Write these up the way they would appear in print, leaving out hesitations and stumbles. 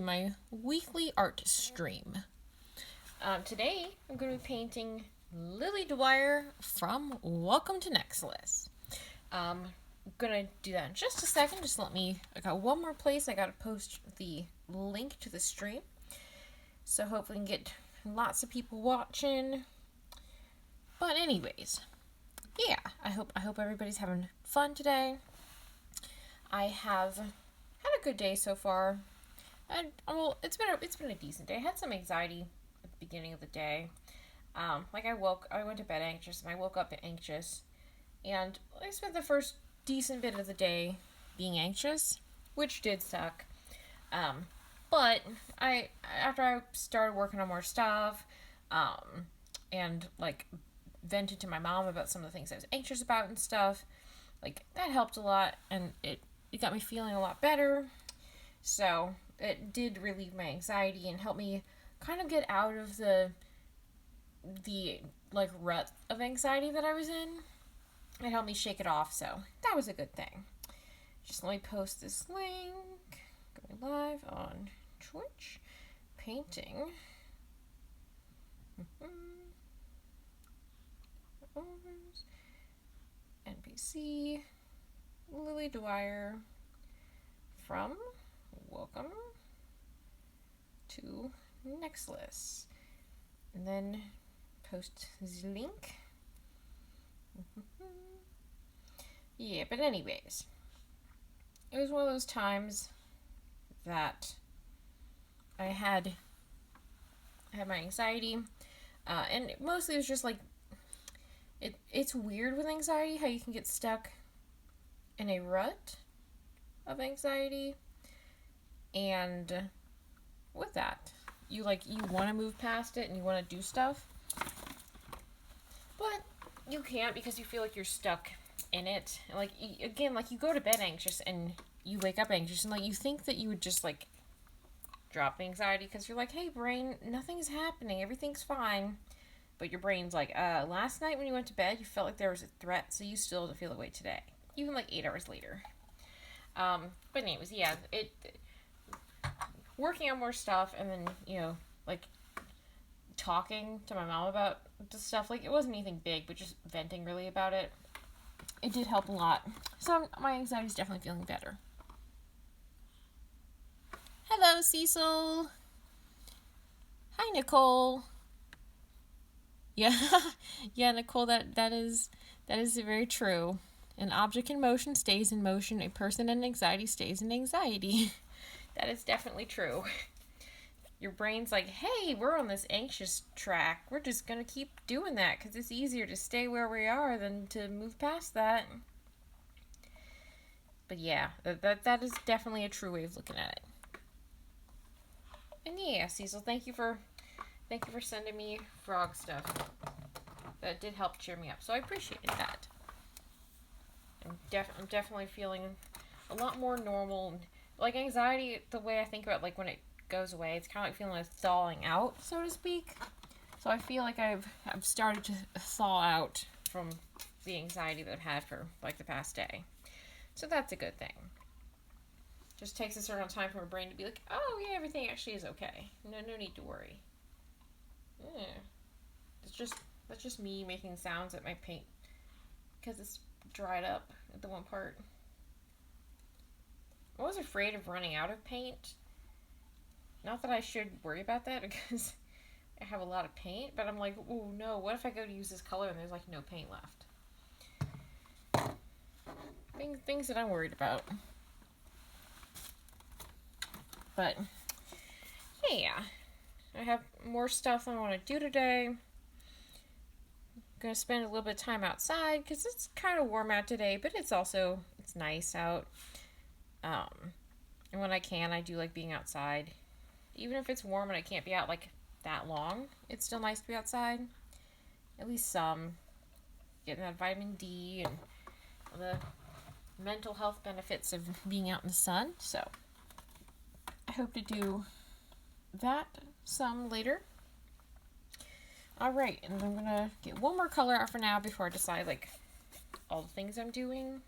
to my weekly art stream. Today, I'm going to be painting Lili Dwyer from Welcome to Nexilis. I'm going to do that in just a second. I got one more place I got to post the link to the stream. So hopefully we can get lots of people watching. But anyways, yeah, I hope everybody's having fun today. I have had a good day so far. It's been a decent day. I had some anxiety at the beginning of the day. I went to bed anxious, and I woke up anxious, and I spent the first decent bit of the day being anxious, which did suck. But after I started working on more stuff, and vented to my mom about some of the things I was anxious about and stuff, that helped a lot, and it got me feeling a lot better. So it did relieve my anxiety and help me kind of get out of the rut of anxiety that I was in. It helped me shake it off, so that was a good thing. Just let me post this link. Going live on Twitch. Painting. NPC. Lili Dwyer from Welcome to Nexilis. And then post the link. Yeah, but anyways, it was one of those times that I had my anxiety, and mostly it was just it's weird with anxiety how you can get stuck in a rut of anxiety, and with that, you want to move past it and you want to do stuff, but you can't because you feel like you're stuck in it. You go to bed anxious and you wake up anxious, and you think that you would just drop the anxiety because you're like, hey brain, nothing's happening, everything's fine. But your brain's like, last night when you went to bed, you felt like there was a threat, so you still feel that way today, even 8 hours later. But anyways, yeah, working on more stuff, and then, talking to my mom about the stuff, it wasn't anything big, but just venting really about it. It did help a lot. So my anxiety's definitely feeling better. Hello, Cecil. Hi, Nicole. Yeah, yeah, Nicole, that is very true. An object in motion stays in motion. A person in anxiety stays in anxiety. That is definitely true. Your brain's like, hey, we're on this anxious track. We're just going to keep doing that because it's easier to stay where we are than to move past that. But yeah, that is definitely a true way of looking at it. And yeah, Cecil, thank you for sending me frog stuff. That did help cheer me up, so I appreciated that. I'm definitely feeling a lot more normal. Anxiety, the way I think about when it goes away, it's kind of feeling like thawing out, so to speak. So I feel like I've started to thaw out from the anxiety that I've had for the past day. So that's a good thing. Just takes a certain time for my brain to be like, oh yeah, everything actually is okay. No need to worry. Yeah. That's just me making sounds at my paint because it's dried up at the one part. I was afraid of running out of paint. Not that I should worry about that because I have a lot of paint, but I'm like, oh no, what if I go to use this color and there's no paint left? Things that I'm worried about. But yeah, I have more stuff I want to do today. I'm going to spend a little bit of time outside because it's kind of warm out today, but it's nice out. And when I can, I do like being outside. Even if it's warm and I can't be out that long, it's still nice to be outside. At least some. Getting that vitamin D and the mental health benefits of being out in the sun. So I hope to do that some later. Alright, and I'm gonna get one more color out for now before I decide all the things I'm doing.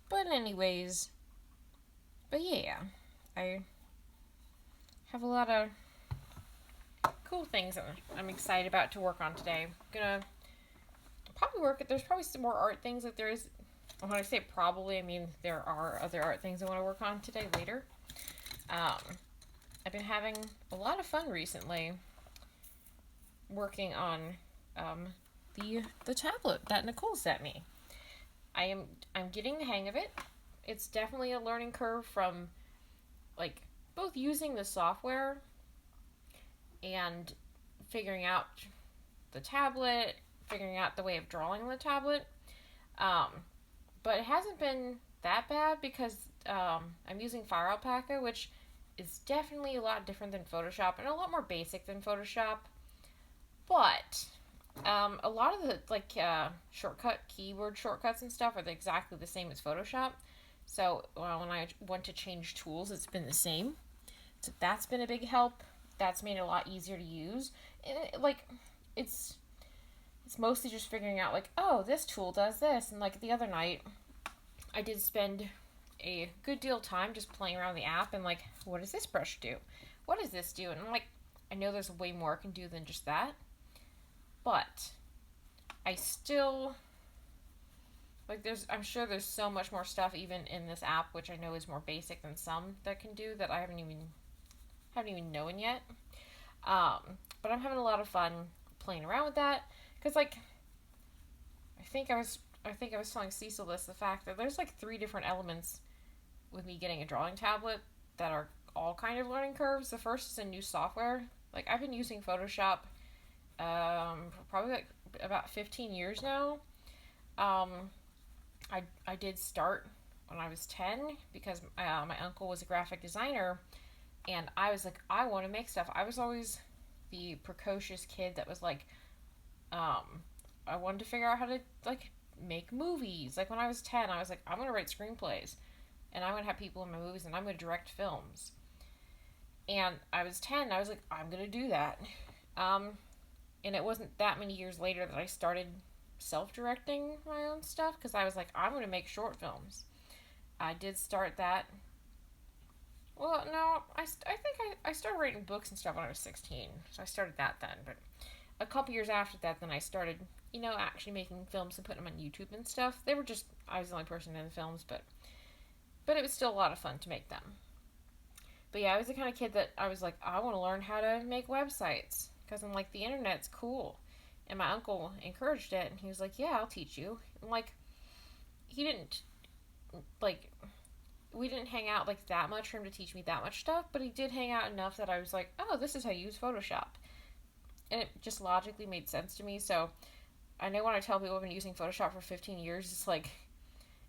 But anyways, but yeah, I have a lot of cool things that I'm excited about to work on today. I'm gonna probably there's probably some more art things that there is. When I say probably, I mean there are other art things I want to work on today later. I've been having a lot of fun recently working on the tablet that Nicole sent me. I'm getting the hang of it. It's definitely a learning curve from like both using the software and figuring out the tablet, figuring out the way of drawing on the tablet. But it hasn't been that bad because I'm using Fire Alpaca, which is definitely a lot different than Photoshop and a lot more basic than Photoshop. But a lot of the keyword shortcuts and stuff are exactly the same as Photoshop. So when I want to change tools, it's been the same. So that's been a big help. That's made it a lot easier to use. And it's mostly just figuring out oh, this tool does this. And the other night, I did spend a good deal of time just playing around the app and what does this brush do? What does this do? And I'm I know there's way more I can do than just that. But I still I'm sure there's so much more stuff even in this app, which I know is more basic than some that can do that I haven't even known yet. But I'm having a lot of fun playing around with that because I think I was telling Cecil this, the fact that there's 3 different elements with me getting a drawing tablet that are all kind of learning curves. The first is a new software. I've been using Photoshop for probably about 15 years now. I did start when I was 10 because my uncle was a graphic designer, and I was I want to make stuff. I was always the precocious kid that was I wanted to figure out how to make movies. When I was 10, I was I'm going to write screenplays, and I'm going to have people in my movies, and I'm going to direct films. And I was 10, I was I'm going to do that. And it wasn't that many years later that I started self-directing my own stuff because I was I'm going to make short films. I did start that. Well, no, I think I started writing books and stuff when I was 16, so I started that then. But a couple years after that, then I started, actually making films and putting them on YouTube and stuff. They were just, I was the only person in the films, but it was still a lot of fun to make them. But yeah, I was the kind of kid that I was I want to learn how to make websites because I'm the internet's cool. And my uncle encouraged it, and he was yeah, I'll teach you. And he didn't, we didn't hang out that much for him to teach me that much stuff, but he did hang out enough that I was oh, this is how you use Photoshop. And it just logically made sense to me. So I know when I tell people I've been using Photoshop for 15 years, it's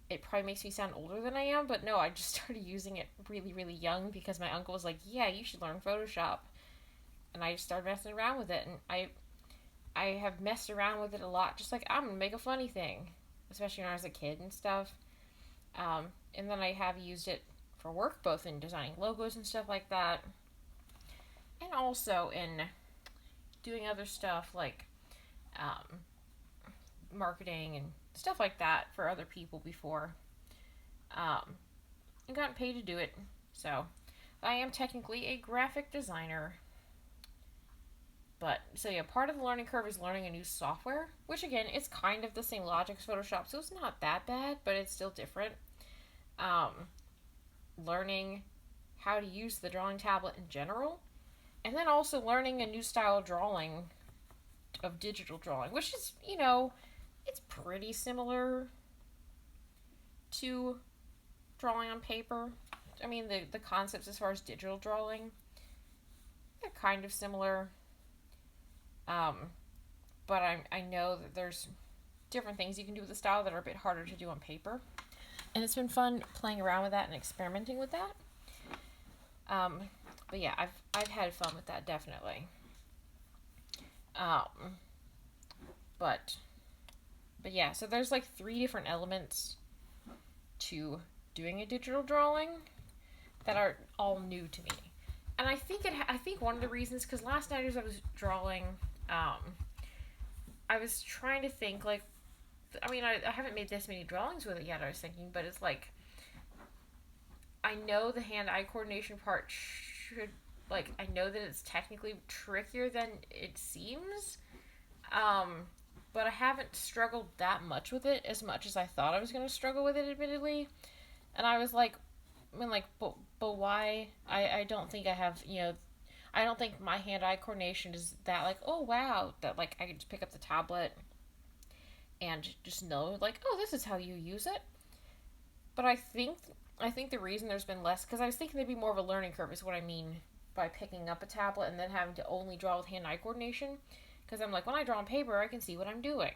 it probably makes me sound older than I am, but no, I just started using it really, really young because my uncle was yeah, you should learn Photoshop. And I just started messing around with it, and I have messed around with it a lot, just I'm going to make a funny thing, especially when I was a kid and stuff. And then I have used it for work, both in designing logos and stuff like that, and also in doing other stuff marketing and stuff like that for other people before. And gotten paid to do it, so I am technically a graphic designer. But, so yeah, part of the learning curve is learning a new software, which again, it's kind of the same logic as Photoshop, so it's not that bad, but it's still different. Learning how to use the drawing tablet in general, and then also learning a new style of drawing, of digital drawing, which is, it's pretty similar to drawing on paper. I mean, the concepts as far as digital drawing, they're kind of similar. But I know that there's different things you can do with the style that are a bit harder to do on paper. And it's been fun playing around with that and experimenting with that. But yeah, I've had fun with that, definitely. But yeah, so there's 3 different elements to doing a digital drawing that are all new to me. And I think one of the reasons, because last night as I was drawing, I was trying to think, I haven't made this many drawings with it yet, I was thinking, but it's I know the hand-eye coordination part should like, I know that it's technically trickier than it seems. Um, but I haven't struggled that much with it as much as I thought I was going to struggle with it, admittedly. And I was like, I mean, like, but why? I don't think I have, I don't think my hand-eye coordination is that, like, oh, wow, that, like, I can just pick up the tablet and just know, like, oh, this is how you use it. But I think the reason there's been less, because I was thinking there'd be more of a learning curve, is what I mean by picking up a tablet and then having to only draw with hand-eye coordination. Because I'm like, when I draw on paper, I can see what I'm doing.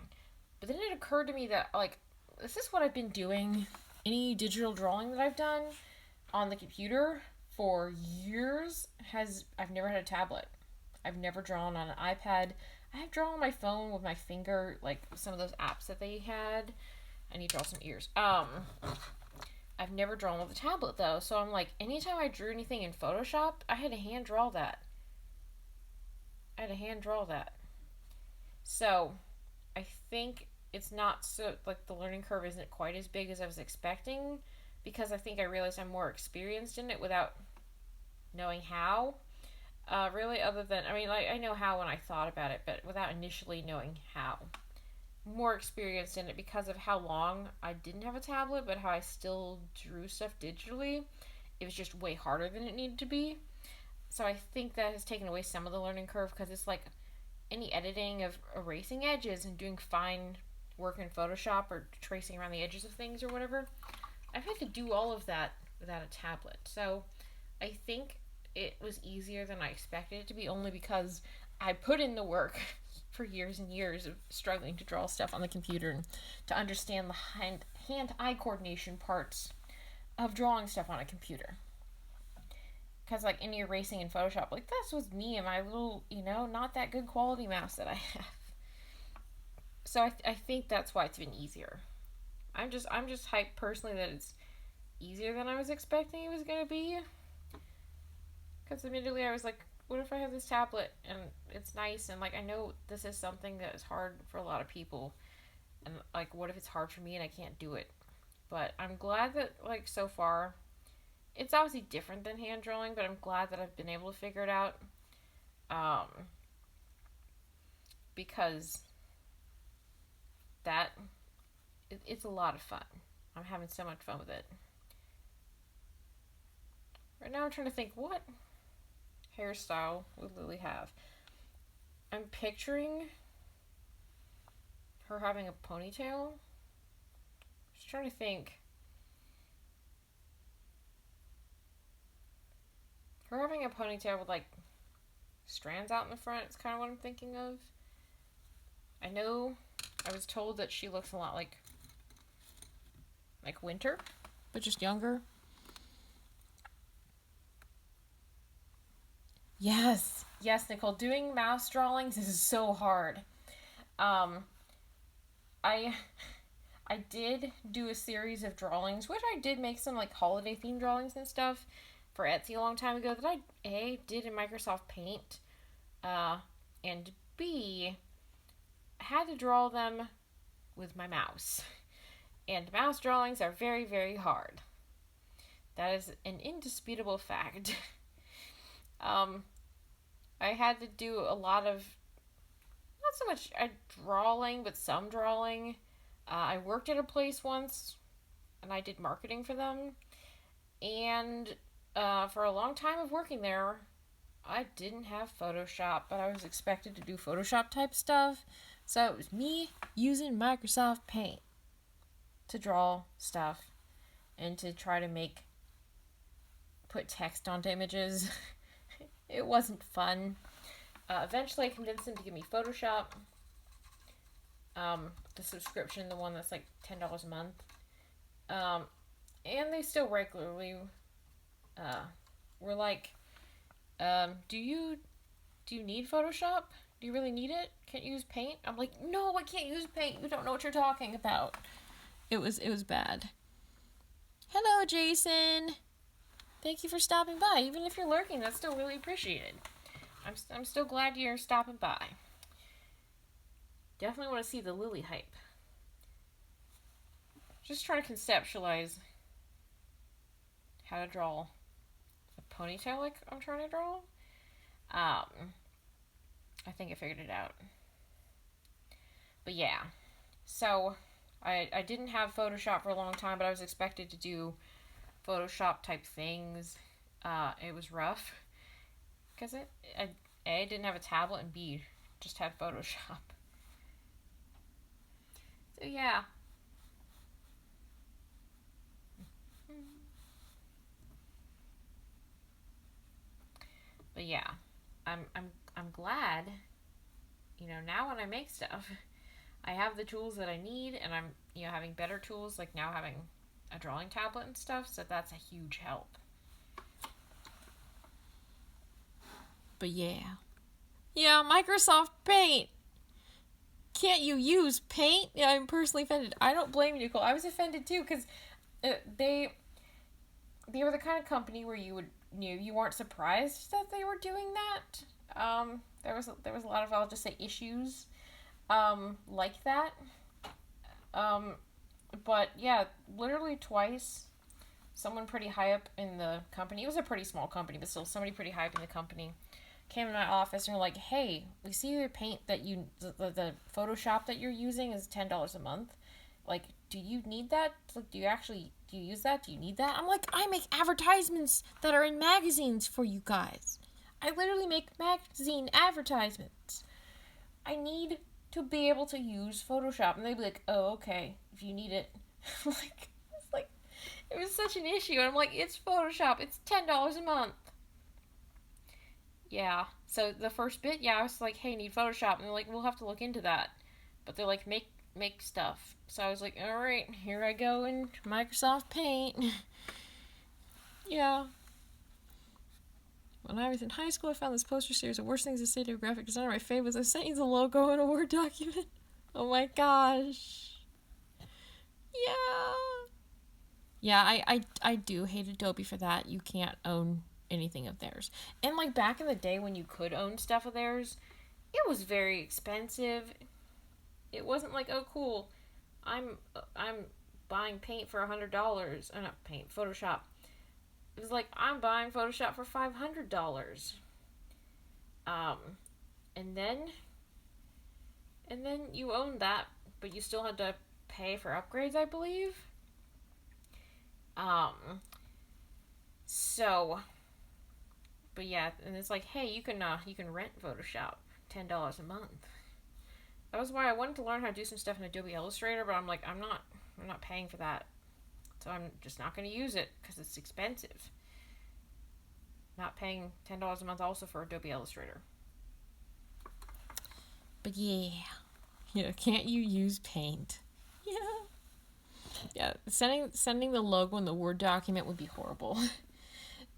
But then it occurred to me that, like, this is what I've been doing. Any digital drawing that I've done on the computer for years I've never had a tablet. I've never drawn on an iPad. I have drawn on my phone with my finger, like some of those apps that they had. I need to draw some ears. I've never drawn with a tablet though, so I'm like, anytime I drew anything in Photoshop, I had to hand draw that. So, I think it's not so, like, the learning curve isn't quite as big as I was expecting, because I think I realized I'm more experienced in it without knowing how. Really, other than, I mean, like, I know how when I thought about it, but without initially knowing how. More experienced in it because of how long I didn't have a tablet, but how I still drew stuff digitally. It was just way harder than it needed to be. So I think that has taken away some of the learning curve, because it's like any editing of erasing edges and doing fine work in Photoshop or tracing around the edges of things or whatever. I've had to do all of that without a tablet. So I think it was easier than I expected it to be, only because I put in the work for years and years of struggling to draw stuff on the computer and to understand the hand-eye coordination parts of drawing stuff on a computer. Because, like, any erasing in Photoshop, like, that's with me and my little, not that good quality mouse that I have. So I think that's why it's been easier. I'm just hyped personally that it's easier than I was expecting it was going to be. Because immediately I was like, what if I have this tablet and it's nice, and, like, I know this is something that is hard for a lot of people, and, like, what if it's hard for me and I can't do it? But I'm glad that, like, so far, it's obviously different than hand drawing, but I'm glad that I've been able to figure it out. Because it's a lot of fun. I'm having so much fun with it. Right now I'm trying to think, what hairstyle would Lily have? I'm picturing her having a ponytail. Just trying to think. Her having a ponytail with, like, strands out in the front is kind of what I'm thinking of. I know I was told that she looks a lot like Winter, but just younger. Yes, Nicole. Doing mouse drawings is so hard. I did do a series of drawings, which I did make some, like, holiday themed drawings and stuff for Etsy a long time ago that I A, did in Microsoft Paint, and B, had to draw them with my mouse. And mouse drawings are very, very hard. That is an indisputable fact. I had to do a lot of, not so much drawing, but some drawing. I worked at a place once, and I did marketing for them. And for a long time of working there, I didn't have Photoshop, but I was expected to do Photoshop type stuff. So it was me using Microsoft Paint to draw stuff and to try to put text onto images. It wasn't fun. Eventually I convinced them to give me Photoshop. The subscription, the one that's like $10 a month. And they still regularly were like, do you need Photoshop? Do you really need it? Can't you use Paint? I'm like, no, I can't use Paint. You don't know what you're talking about. It was bad. Hello, Jason. Thank you for stopping by. Even if you're lurking, that's still really appreciated. I'm still glad you're stopping by. Definitely want to see the Lily hype. Just trying to conceptualize how to draw a ponytail like I'm trying to draw. I think I figured it out. But yeah, so I didn't have Photoshop for a long time, but I was expected to do Photoshop type things. It was rough because A, didn't have a tablet, and B, just had Photoshop. So yeah. But yeah, I'm glad. Now when I make stuff, I have the tools that I need, and I'm having better tools, like now having a drawing tablet and stuff. So that's a huge help. But yeah, Microsoft Paint. Can't you use Paint? Yeah, I'm personally offended. I don't blame you, Nicole. I was offended too because they were the kind of company where you would you weren't surprised that they were doing that. There was a lot of, I'll just say, issues like that. But yeah, literally twice, someone pretty high up in the company. It was a pretty small company, but still somebody pretty high up in the company came in my office and were like, "Hey, we see your paint that the Photoshop that you're using is $10 a month. Like, do you need that? Like, do you use that? Do you need that?" I'm like, "I make advertisements that are in magazines for you guys. I literally make magazine advertisements. I need to be able to use Photoshop." And they'd be like, "Oh, okay, if you need it." Like, it was such an issue. And I'm like, "It's Photoshop. It's $10 a month." Yeah. So the first bit, I was like, "Hey, need Photoshop." And they're like, "We'll have to look into that." But they're like, make stuff. So I was like, "All right, here I go in Microsoft Paint." Yeah. When I was in high school, I found this poster series of worst things to say to a graphic designer. My favorite was, "I sent you the logo in a Word document." Oh my gosh. Yeah. Yeah, I do hate Adobe for that. You can't own anything of theirs. And like back in the day when you could own stuff of theirs, it was very expensive. It wasn't like, "Oh cool, I'm buying paint for $100." Not paint, Photoshop. It was like, "I'm buying Photoshop for $500." Um, and then you owned that, but you still had to pay for upgrades, I believe. Um, so, but yeah, and it's like, "Hey, you can rent Photoshop, $10 a month." That was why I wanted to learn how to do some stuff in Adobe Illustrator, but I'm like, I'm not paying for that, so I'm just not going to use it because it's expensive. Not paying $10 a month also for Adobe Illustrator. But yeah, can't you use Paint? Yeah, sending the logo in the Word document would be horrible.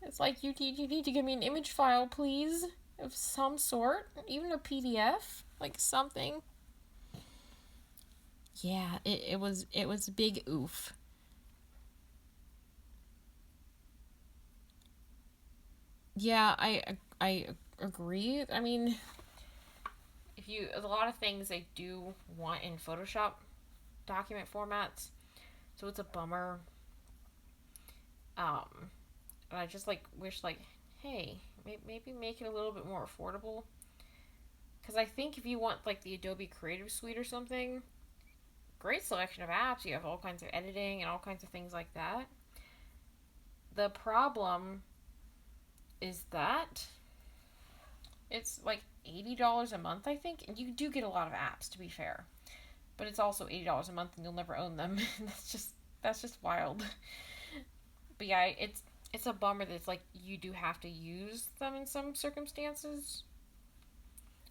It's like, you need to give me an image file, please, of some sort, even a PDF, like something. Yeah, it was a big oof. Yeah, I agree. I mean, a lot of things they do want in Photoshop document formats, so it's a bummer. And I just wish, hey, maybe make it a little bit more affordable. Because I think if you want the Adobe Creative Suite or something, great selection of apps. You have all kinds of editing and all kinds of things like that. The problem is that it's like $80 a month, I think, and you do get a lot of apps, to be fair. But it's also $80 a month, and you'll never own them. that's just wild. But yeah, it's a bummer that it's like you do have to use them in some circumstances.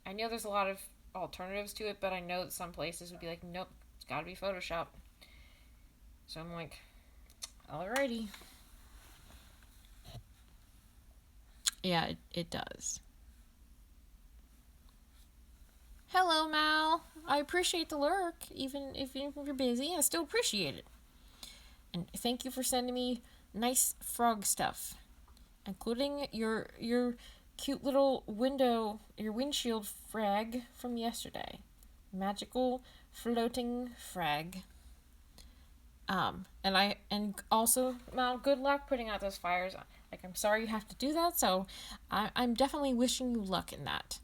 I know there's a lot of alternatives to it, but I know that some places would be like, "Nope, it's got to be Photoshop." So I'm like, alrighty. Yeah, it does. Hello, Mal. I appreciate the lurk, even if you're busy. I still appreciate it. And thank you for sending me nice frog stuff, including your cute little your windshield frag from yesterday. Magical floating frag. And also, Mal, good luck putting out those fires. Like, I'm sorry you have to do that, so I'm definitely wishing you luck in that.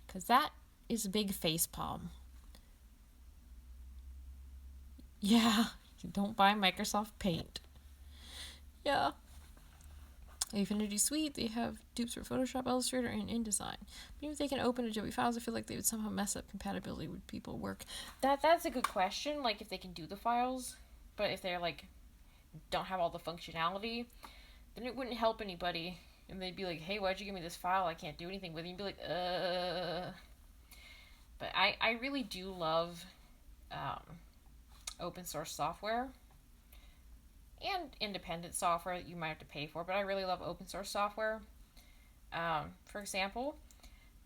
Because that is a big face palm. Yeah, don't buy Microsoft Paint. Yeah. Affinity Suite, they have dupes for Photoshop, Illustrator, and InDesign. But even if they can open Adobe files, I feel like they would somehow mess up compatibility with people work. That's a good question, like if they can do the files, but if they're like don't have all the functionality, then it wouldn't help anybody. And they'd be like, hey, why'd you give me this file? I can't do anything with it. You'd be like, But I really do love open source software and independent software that you might have to pay for, but I really love open source software. For example,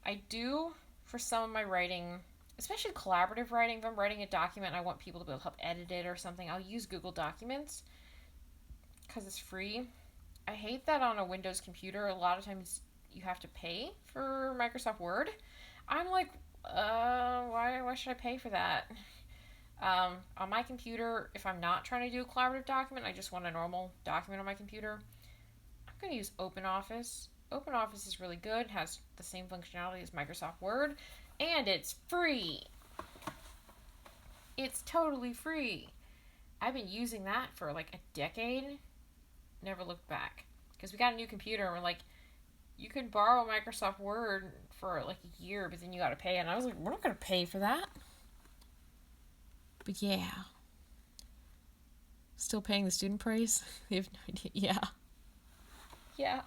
I do for some of my writing, especially collaborative writing. If I'm writing a document and I want people to be able to help edit it or something, I'll use Google Documents because it's free. I hate that on a Windows computer. A lot of times you have to pay for Microsoft Word. I'm like, why should I pay for that? On my computer, if I'm not trying to do a collaborative document, I just want a normal document on my computer, I'm going to use OpenOffice. OpenOffice is really good, has the same functionality as Microsoft Word, and it's free. It's totally free. I've been using that for like a decade, never looked back. Because we got a new computer and we're like, you can borrow Microsoft Word for like a year, but then you got to pay. And I was like, we're not going to pay for that. But yeah. Still paying the student price? They have no idea. Yeah. Yeah.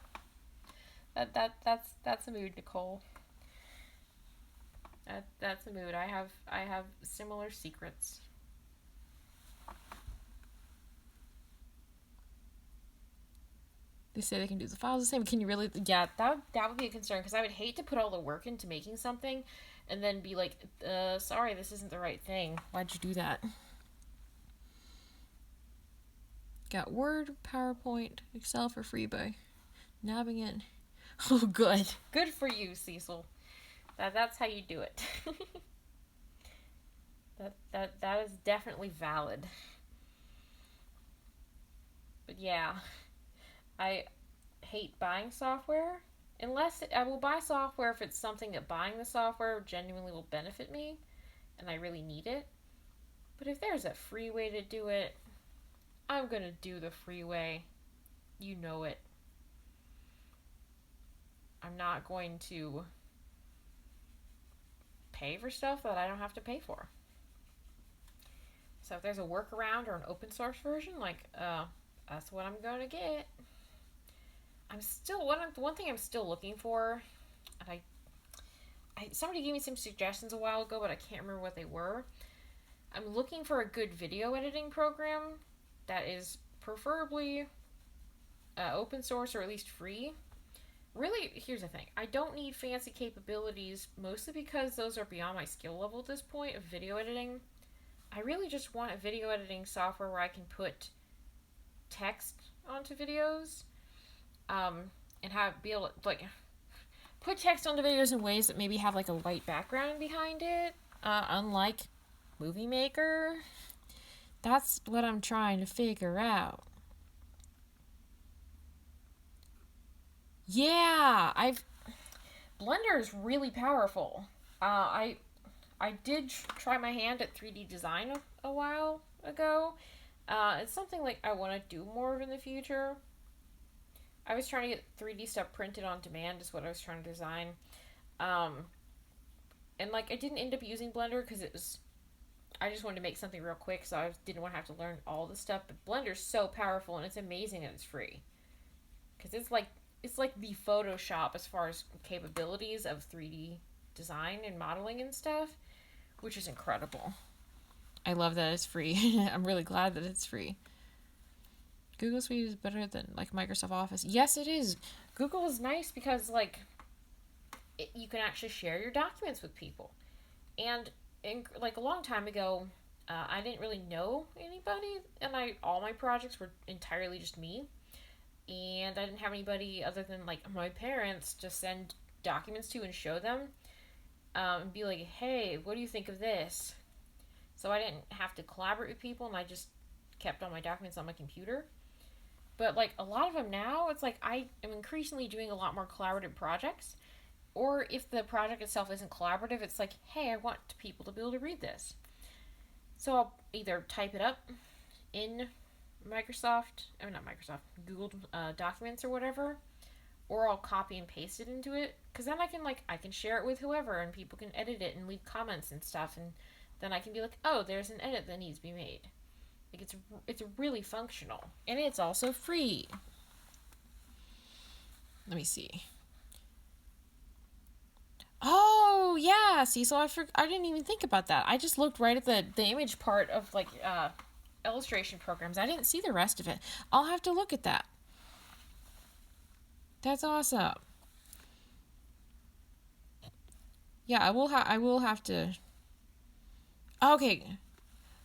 That's a mood, Nicole. That's a mood. I have similar secrets. They say they can do the files the same. Can you really? Yeah, that would be a concern because I would hate to put all the work into making something and then be like, sorry, this isn't the right thing. Why'd you do that? Got Word, PowerPoint, Excel for free by nabbing in. Oh, good. Good for you, Cecil. That's how you do it. that is definitely valid. But yeah, I hate buying software. I will buy software if it's something that buying the software genuinely will benefit me and I really need it. But if there's a free way to do it, I'm going to do the free way. You know it. I'm not going to pay for stuff that I don't have to pay for. So if there's a workaround or an open source version, like, that's what I'm going to get. One thing I'm still looking for, and somebody gave me some suggestions a while ago, but I can't remember what they were. I'm looking for a good video editing program that is preferably open source or at least free. Really, here's the thing. I don't need fancy capabilities, mostly because those are beyond my skill level at this point of video editing. I really just want a video editing software where I can put text onto videos, and be able to, like, put text onto videos in ways that maybe have, like, a white background behind it, unlike Movie Maker. That's what I'm trying to figure out. Yeah, Blender is really powerful. I did try my hand at 3D design a while ago. It's something like I want to do more of in the future. I was trying to get 3D stuff printed on demand is what I was trying to design. And like I didn't end up using Blender because I just wanted to make something real quick, so I didn't want to have to learn all the stuff. But Blender's so powerful and it's amazing that it's free. Because it's like the Photoshop as far as capabilities of 3D design and modeling and stuff, which is incredible. I love that it's free. I'm really glad that it's free. Google Suite is better than like Microsoft Office. Yes, it is. Google is nice because like you can actually share your documents with people. And like a long time ago, I didn't really know anybody, and all my projects were entirely just me. And I didn't have anybody other than like my parents to send documents to and show them, and be like, hey, what do you think of this? So I didn't have to collaborate with people, and I just kept all my documents on my computer. But like a lot of them now, it's like I am increasingly doing a lot more collaborative projects. Or if the project itself isn't collaborative, it's like, hey, I want people to be able to read this. So I'll either type it up in not Microsoft, Google Documents or whatever, or I'll copy and paste it into it. Because then I can share it with whoever, and people can edit it and leave comments and stuff, and then I can be like, oh, there's an edit that needs to be made. Like it's really functional, and it's also free. Let me see. Oh yeah, see, so I didn't even think about that. I just looked right at the image part of like illustration programs. I didn't see the rest of it. I'll have to look at that. That's awesome. Yeah, I will have to.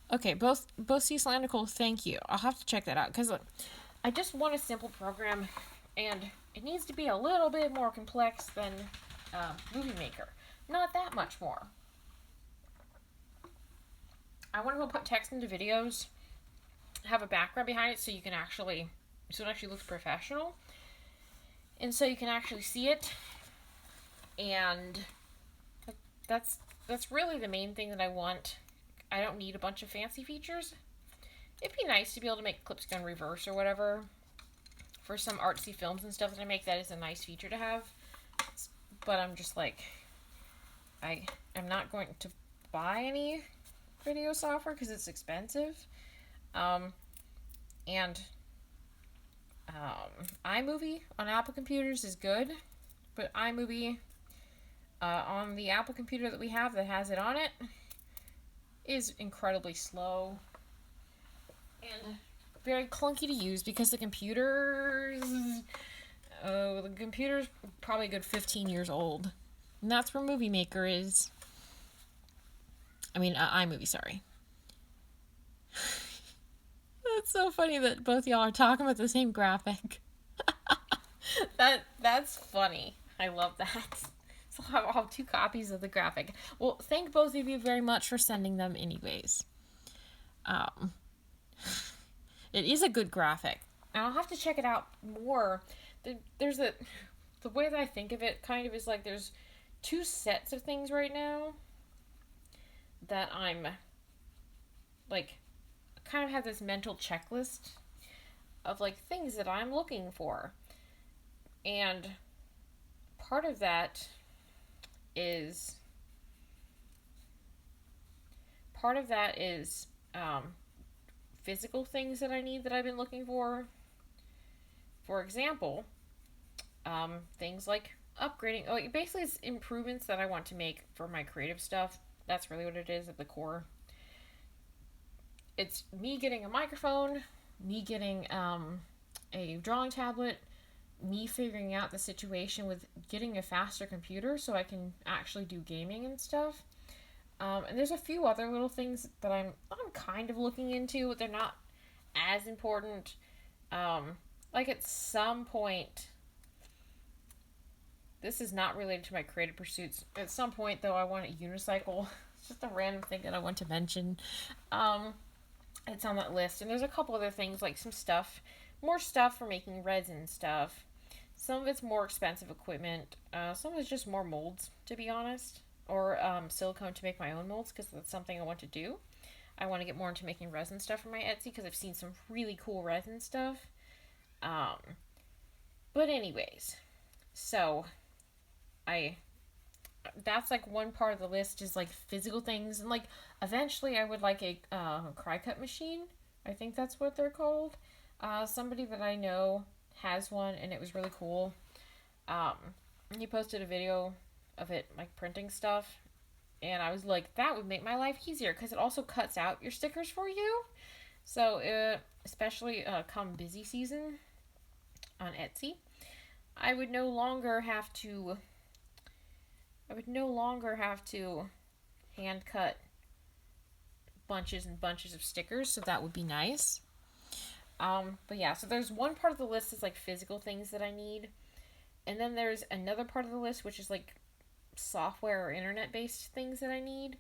Okay, both Cecil and Nicole, thank you. I'll have to check that out because I just want a simple program, and it needs to be a little bit more complex than Movie Maker. Not that much more. I want to go put text into videos, have a background behind it so it actually looks professional, and so you can actually see it. And that's really the main thing that I want. I don't need a bunch of fancy features. It'd be nice to be able to make clips go in reverse or whatever. For some artsy films and stuff that I make, that is a nice feature to have. But I'm just like, I am not going to buy any video software because it's expensive. And iMovie on Apple computers is good, but iMovie on the Apple computer that we have that has it on it is incredibly slow and very clunky to use because the computer's probably a good 15 years old. And that's where Movie Maker is. iMovie, sorry. That's so funny that both y'all are talking about the same graphic. That's funny. I love that. So I'll have 2 copies of the graphic. Well, thank both of you very much for sending them anyways. It is a good graphic. And I'll have to check it out more. There's the way that I think of it kind of is like there's 2 sets of things right now that I'm like kind of have this mental checklist of like things that I'm looking for. And part of that is physical things that I need that I've been looking for. For example, things like upgrading. Like basically, it's improvements that I want to make for my creative stuff. That's really what it is at the core. It's me getting a microphone, me getting a drawing tablet, me figuring out the situation with getting a faster computer so I can actually do gaming and stuff. And there's a few other little things that I'm kind of looking into, but they're not as important. Like at some point, this is not related to my creative pursuits. At some point, though, I want a unicycle. It's just a random thing that I want to mention. It's on that list. And there's a couple other things, like more stuff for making resin stuff. Some of it's more expensive equipment. Some of it's just more molds, to be honest. Or silicone to make my own molds, because that's something I want to do. I want to get more into making resin stuff for my Etsy, because I've seen some really cool resin stuff. But anyways, so that's like one part of the list is like physical things, and like eventually I would like a cry cut machine. I think that's what they're called. Somebody that I know has one, and it was really cool. He posted a video of it like printing stuff, and I was like, that would make my life easier because it also cuts out your stickers for you. So especially come busy season on Etsy, I would no longer have to hand cut bunches and bunches of stickers, so that would be nice. But yeah, so there's one part of the list is like physical things that I need, and then there's another part of the list which is like software or internet based things that I need.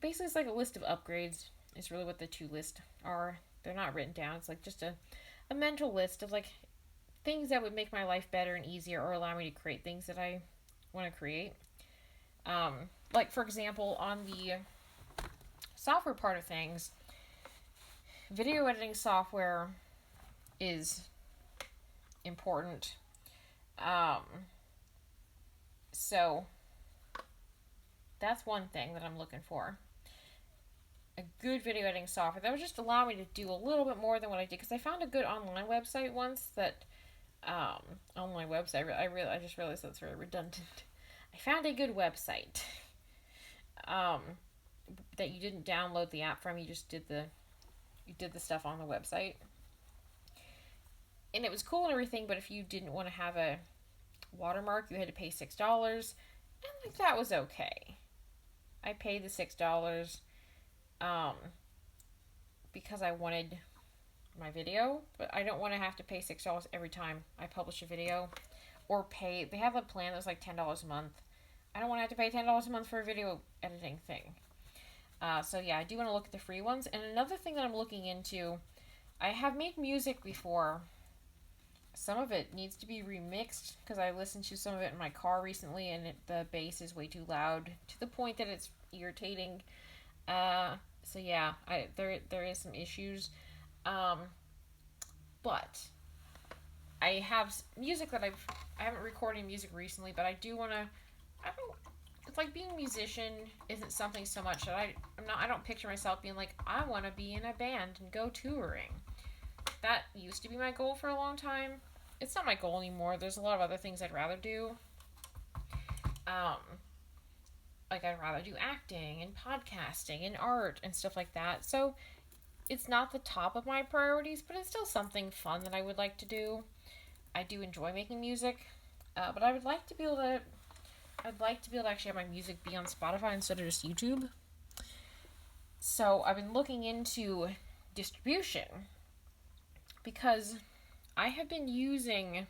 Basically, it's like a list of upgrades is really what the 2 lists are. They're not written down. It's like just a a mental list of like things that would make my life better and easier or allow me to create things that I want to create. Like, for example, on the software part of things, video editing software is important. So that's one thing that I'm looking for. A good video editing software that would just allow me to do a little bit more than what I did, because I found a good online website once that online website. I just realized that's very redundant. I found a good website that you didn't download the app from. You just did the stuff on the website, and it was cool and everything. But if you didn't want to have a watermark, you had to pay $6, and like that was okay. I paid the $6 because I wanted my video, but I don't want to have to pay $6 every time I publish a video, or pay. They have a plan that's like $10 a month. I don't want to have to pay $10 a month for a video editing thing. So yeah, I do want to look at the free ones. And another thing that I'm looking into, I have made music before. Some of it needs to be remixed because I listened to some of it in my car recently, and the bass is way too loud to the point that it's irritating. So yeah, there is some issues. But I have music that I haven't recorded music recently, but I do want to. It's like being a musician isn't something so much that I don't picture myself being like, I want to be in a band and go touring. That used to be my goal for a long time. It's not my goal anymore. There's a lot of other things I'd rather do. Like I'd rather do acting and podcasting and art and stuff like that. So it's not the top of my priorities, but it's still something fun that I would like to do. I do enjoy making music, but I would like to be able to. I'd like to be able to actually have my music be on Spotify instead of just YouTube. So I've been looking into distribution because I have been using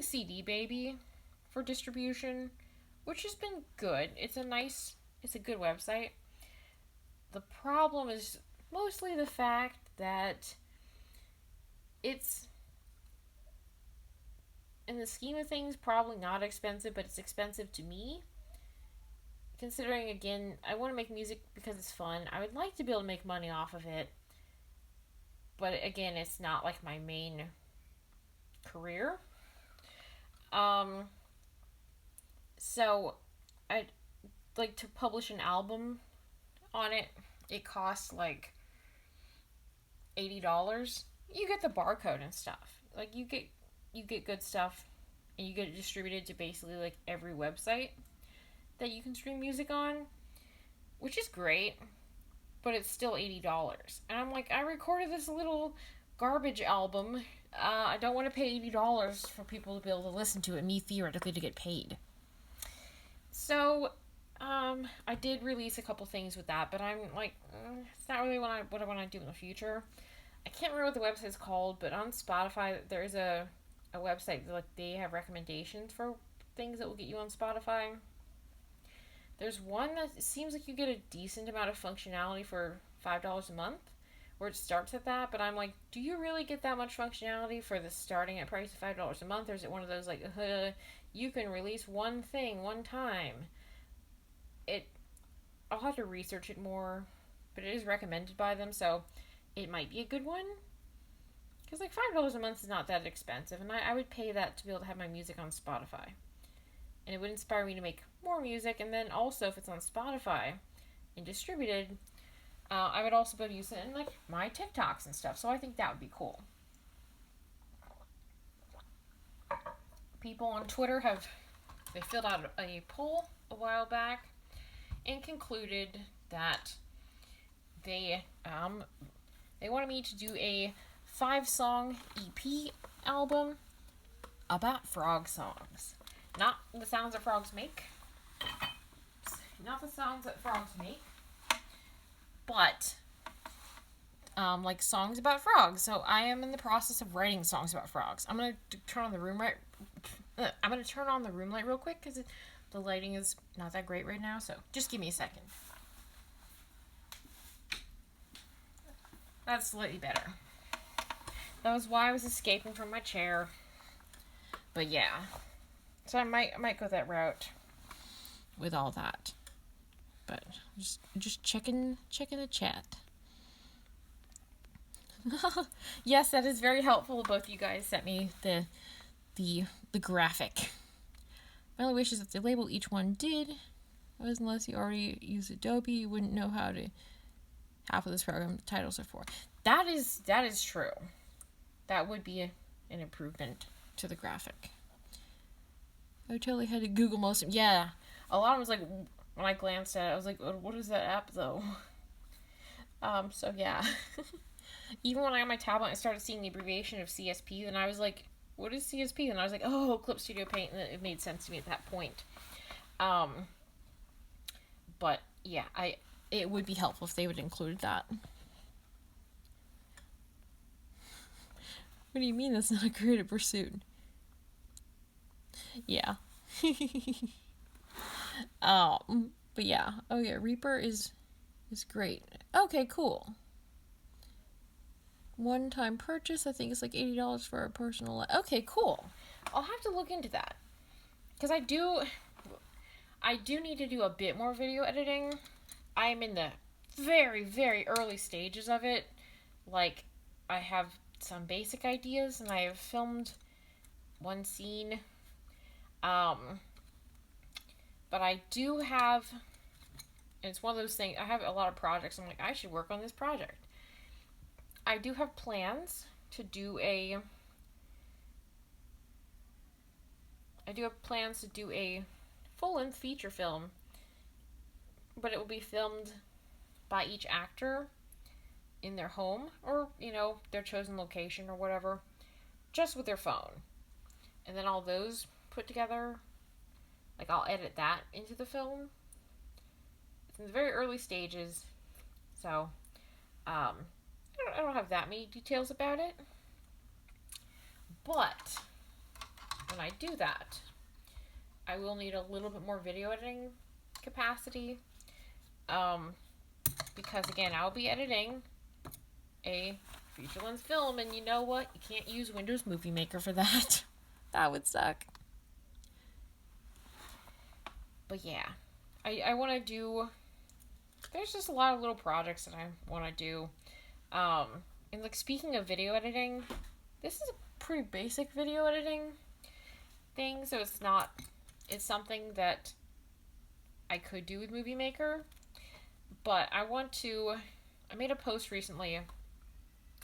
CD Baby for distribution, which has been good. It's a good website. The problem is mostly the fact that it's, in the scheme of things, probably not expensive, but it's expensive to me. Considering, again, I want to make music because it's fun. I would like to be able to make money off of it. But again, it's not like my main career. So I'd like to publish an album on it. It costs like $80. You get the barcode and stuff. Like you get good stuff, and you get it distributed to basically like every website that you can stream music on, which is great, but it's still $80. And I'm like, I recorded this little garbage album. I don't want to pay $80 for people to be able to listen to it, me theoretically to get paid. So, I did release a couple things with that, but I'm like, it's not really what I want to do in the future. I can't remember what the website's called, but on Spotify, there is a website that, like, they have recommendations for things that will get you on Spotify. There's one that seems like you get a decent amount of functionality for $5 a month, where it starts at that, but I'm like, do you really get that much functionality for the starting at price of $5 a month, or is it one of those, like, you can release one thing one time? I'll have to research it more, but it is recommended by them, so it might be a good one. Because, like, $5 a month is not that expensive, and I would pay that to be able to have my music on Spotify. And it would inspire me to make more music, and then also, if it's on Spotify and distributed, I would also be able to use it in, like, my TikToks and stuff, so I think that would be cool. People on Twitter they filled out a poll a while back and concluded that they wanted me to do a 5-song EP album about frog songs. Not the sounds that frogs make. Not the sounds that frogs make. But, like, songs about frogs. So I am in the process of writing songs about frogs. I'm going to turn on the room light real quick because the lighting is not that great right now. So just give me a second. That's slightly better. That was why I was escaping from my chair. But yeah. So I might go that route with all that. But just checking the chat. Yes, that is very helpful. Both you guys sent me the graphic. My only wish is that they label each one did. Unless you already use Adobe, you wouldn't know how to half of this program the titles are for. That is true. That would be an improvement to the graphic. I totally had to Google most of them. Yeah. A lot of them was like, when I glanced at it, I was like, what is that app though? So yeah. Even when I got my tablet, I started seeing the abbreviation of CSP, and I was like, what is CSP? And I was like, oh, Clip Studio Paint, and it made sense to me at that point. But yeah, it would be helpful if they would include that. What do you mean that's not a creative pursuit? Yeah. But yeah. Oh yeah, Reaper is great. Okay, cool. One-time purchase, I think it's like $80 for a personal. Okay, cool. I'll have to look into that. Because I do need to do a bit more video editing. I'm in the very, very early stages of it. Like, I have some basic ideas, and I have filmed one scene. But I do have, and it's one of those things, I have a lot of projects. I'm like, I should work on this project. I do have plans to do a full-length feature film, but it will be filmed by each actor in their home or, their chosen location or whatever, just with their phone. And then all those put together, like I'll edit that into the film. It's in the very early stages, so I don't have that many details about it. But when I do that, I will need a little bit more video editing capacity. Because again, I'll be editing a feature-length film, and you know what? You can't use Windows Movie Maker for that. That would suck. But yeah, I want to do. There's just a lot of little projects that I want to do. And like speaking of video editing, this is a pretty basic video editing thing, so it's something that I could do with Movie Maker. But I made a post recently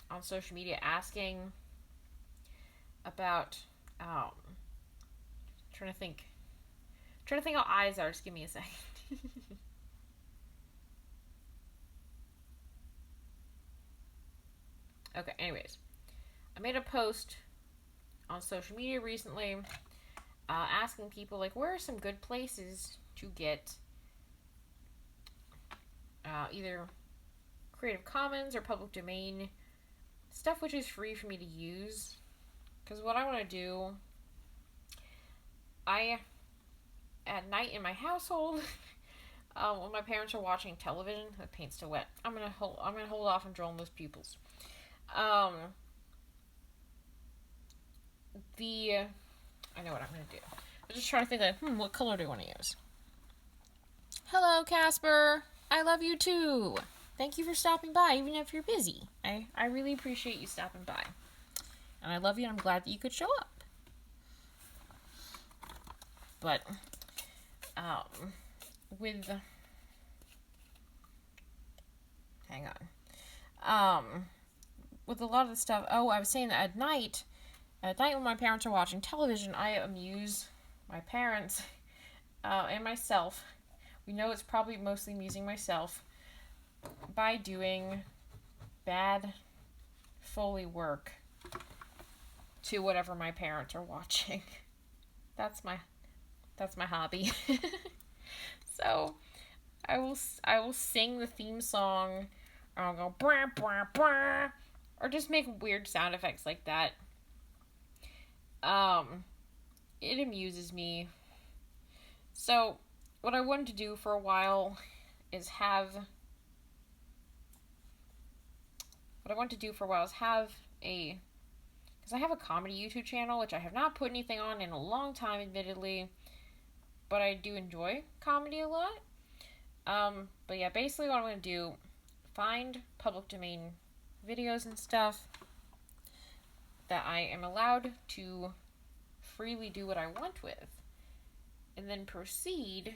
on social media asking about, trying to think how eyes are. Just give me a second. Okay, anyways. I made a post on social media recently asking people, like, where are some good places to get either Creative Commons or public domain stuff which is free for me to use. Because what I want to do, at night in my household, when my parents are watching television, the paint's still wet. I'm gonna hold off on drawing those pupils. I know what I'm gonna do. I'm just trying to think like, what color do I want to use? Hello, Casper. I love you too. Thank you for stopping by, even if you're busy. I really appreciate you stopping by. And I love you, and I'm glad that you could show up. But, hang on. With a lot of the stuff, I was saying that at night when my parents are watching television, I amuse my parents, and myself. We know it's probably mostly amusing myself by doing bad Foley work to whatever my parents are watching. That's my hobby. So I will sing the theme song, or I'll go brah brah brah, or just make weird sound effects like that. It amuses me. So what I wanted to do for a while is have what I want to do for a while is have because I have a comedy YouTube channel, which I have not put anything on in a long time, admittedly, but I do enjoy comedy a lot. But yeah, basically what I'm going to do, find public domain videos and stuff that I am allowed to freely do what I want with, and then proceed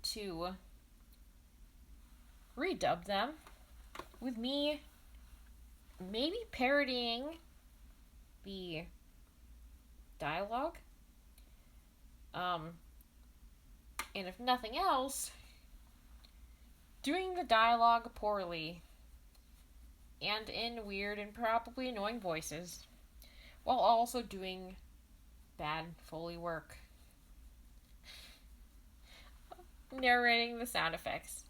to redub them with me maybe parodying the dialogue. And if nothing else, doing the dialogue poorly and in weird and probably annoying voices, while also doing bad Foley work. Narrating the sound effects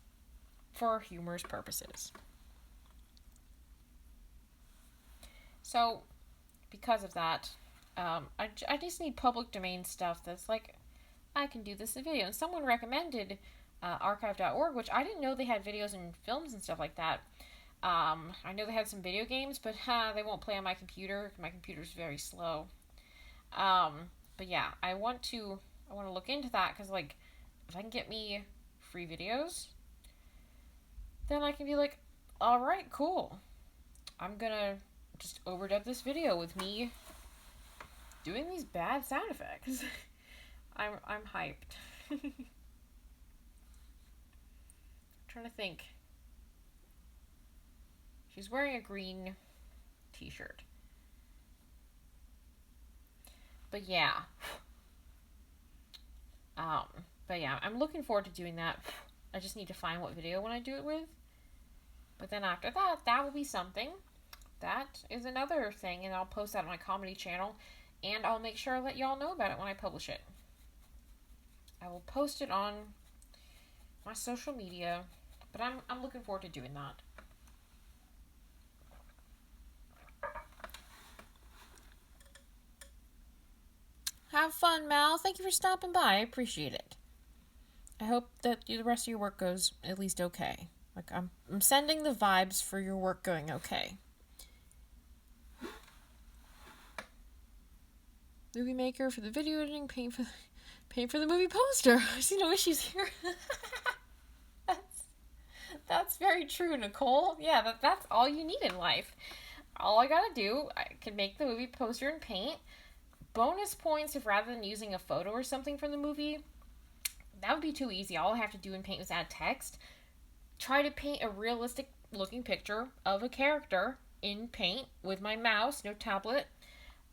for humorous purposes. So, because of that, I just need public domain stuff that's like, I can do this in video. And someone recommended archive.org, which I didn't know they had videos and films and stuff like that. I know they had some video games, but they won't play on my computer. My computer's very slow. But yeah, I want to look into that, because like, if I can get me free videos, then I can be like, alright, cool. I'm gonna just overdub this video with me doing these bad sound effects. I'm hyped. Trying to think. She's wearing a green t-shirt. But yeah. I'm looking forward to doing that. I just need to find what video I want to do it with. But then after that, that will be something. That is another thing, and I'll post that on my comedy channel, and I'll make sure I let y'all know about it when I publish it. I will post it on my social media, but I'm looking forward to doing that. Have fun, Mal. Thank you for stopping by. I appreciate it. I hope that the rest of your work goes at least okay. Like, I'm sending the vibes for your work going okay. Movie maker for the video editing, paint for the movie poster. I see no issues here. That's very true, Nicole. Yeah, that's all you need in life. All I gotta do, I can make the movie poster in paint. Bonus points if rather than using a photo or something from the movie, that would be too easy. All I have to do in paint is add text. Try to paint a realistic looking picture of a character in paint with my mouse, no tablet,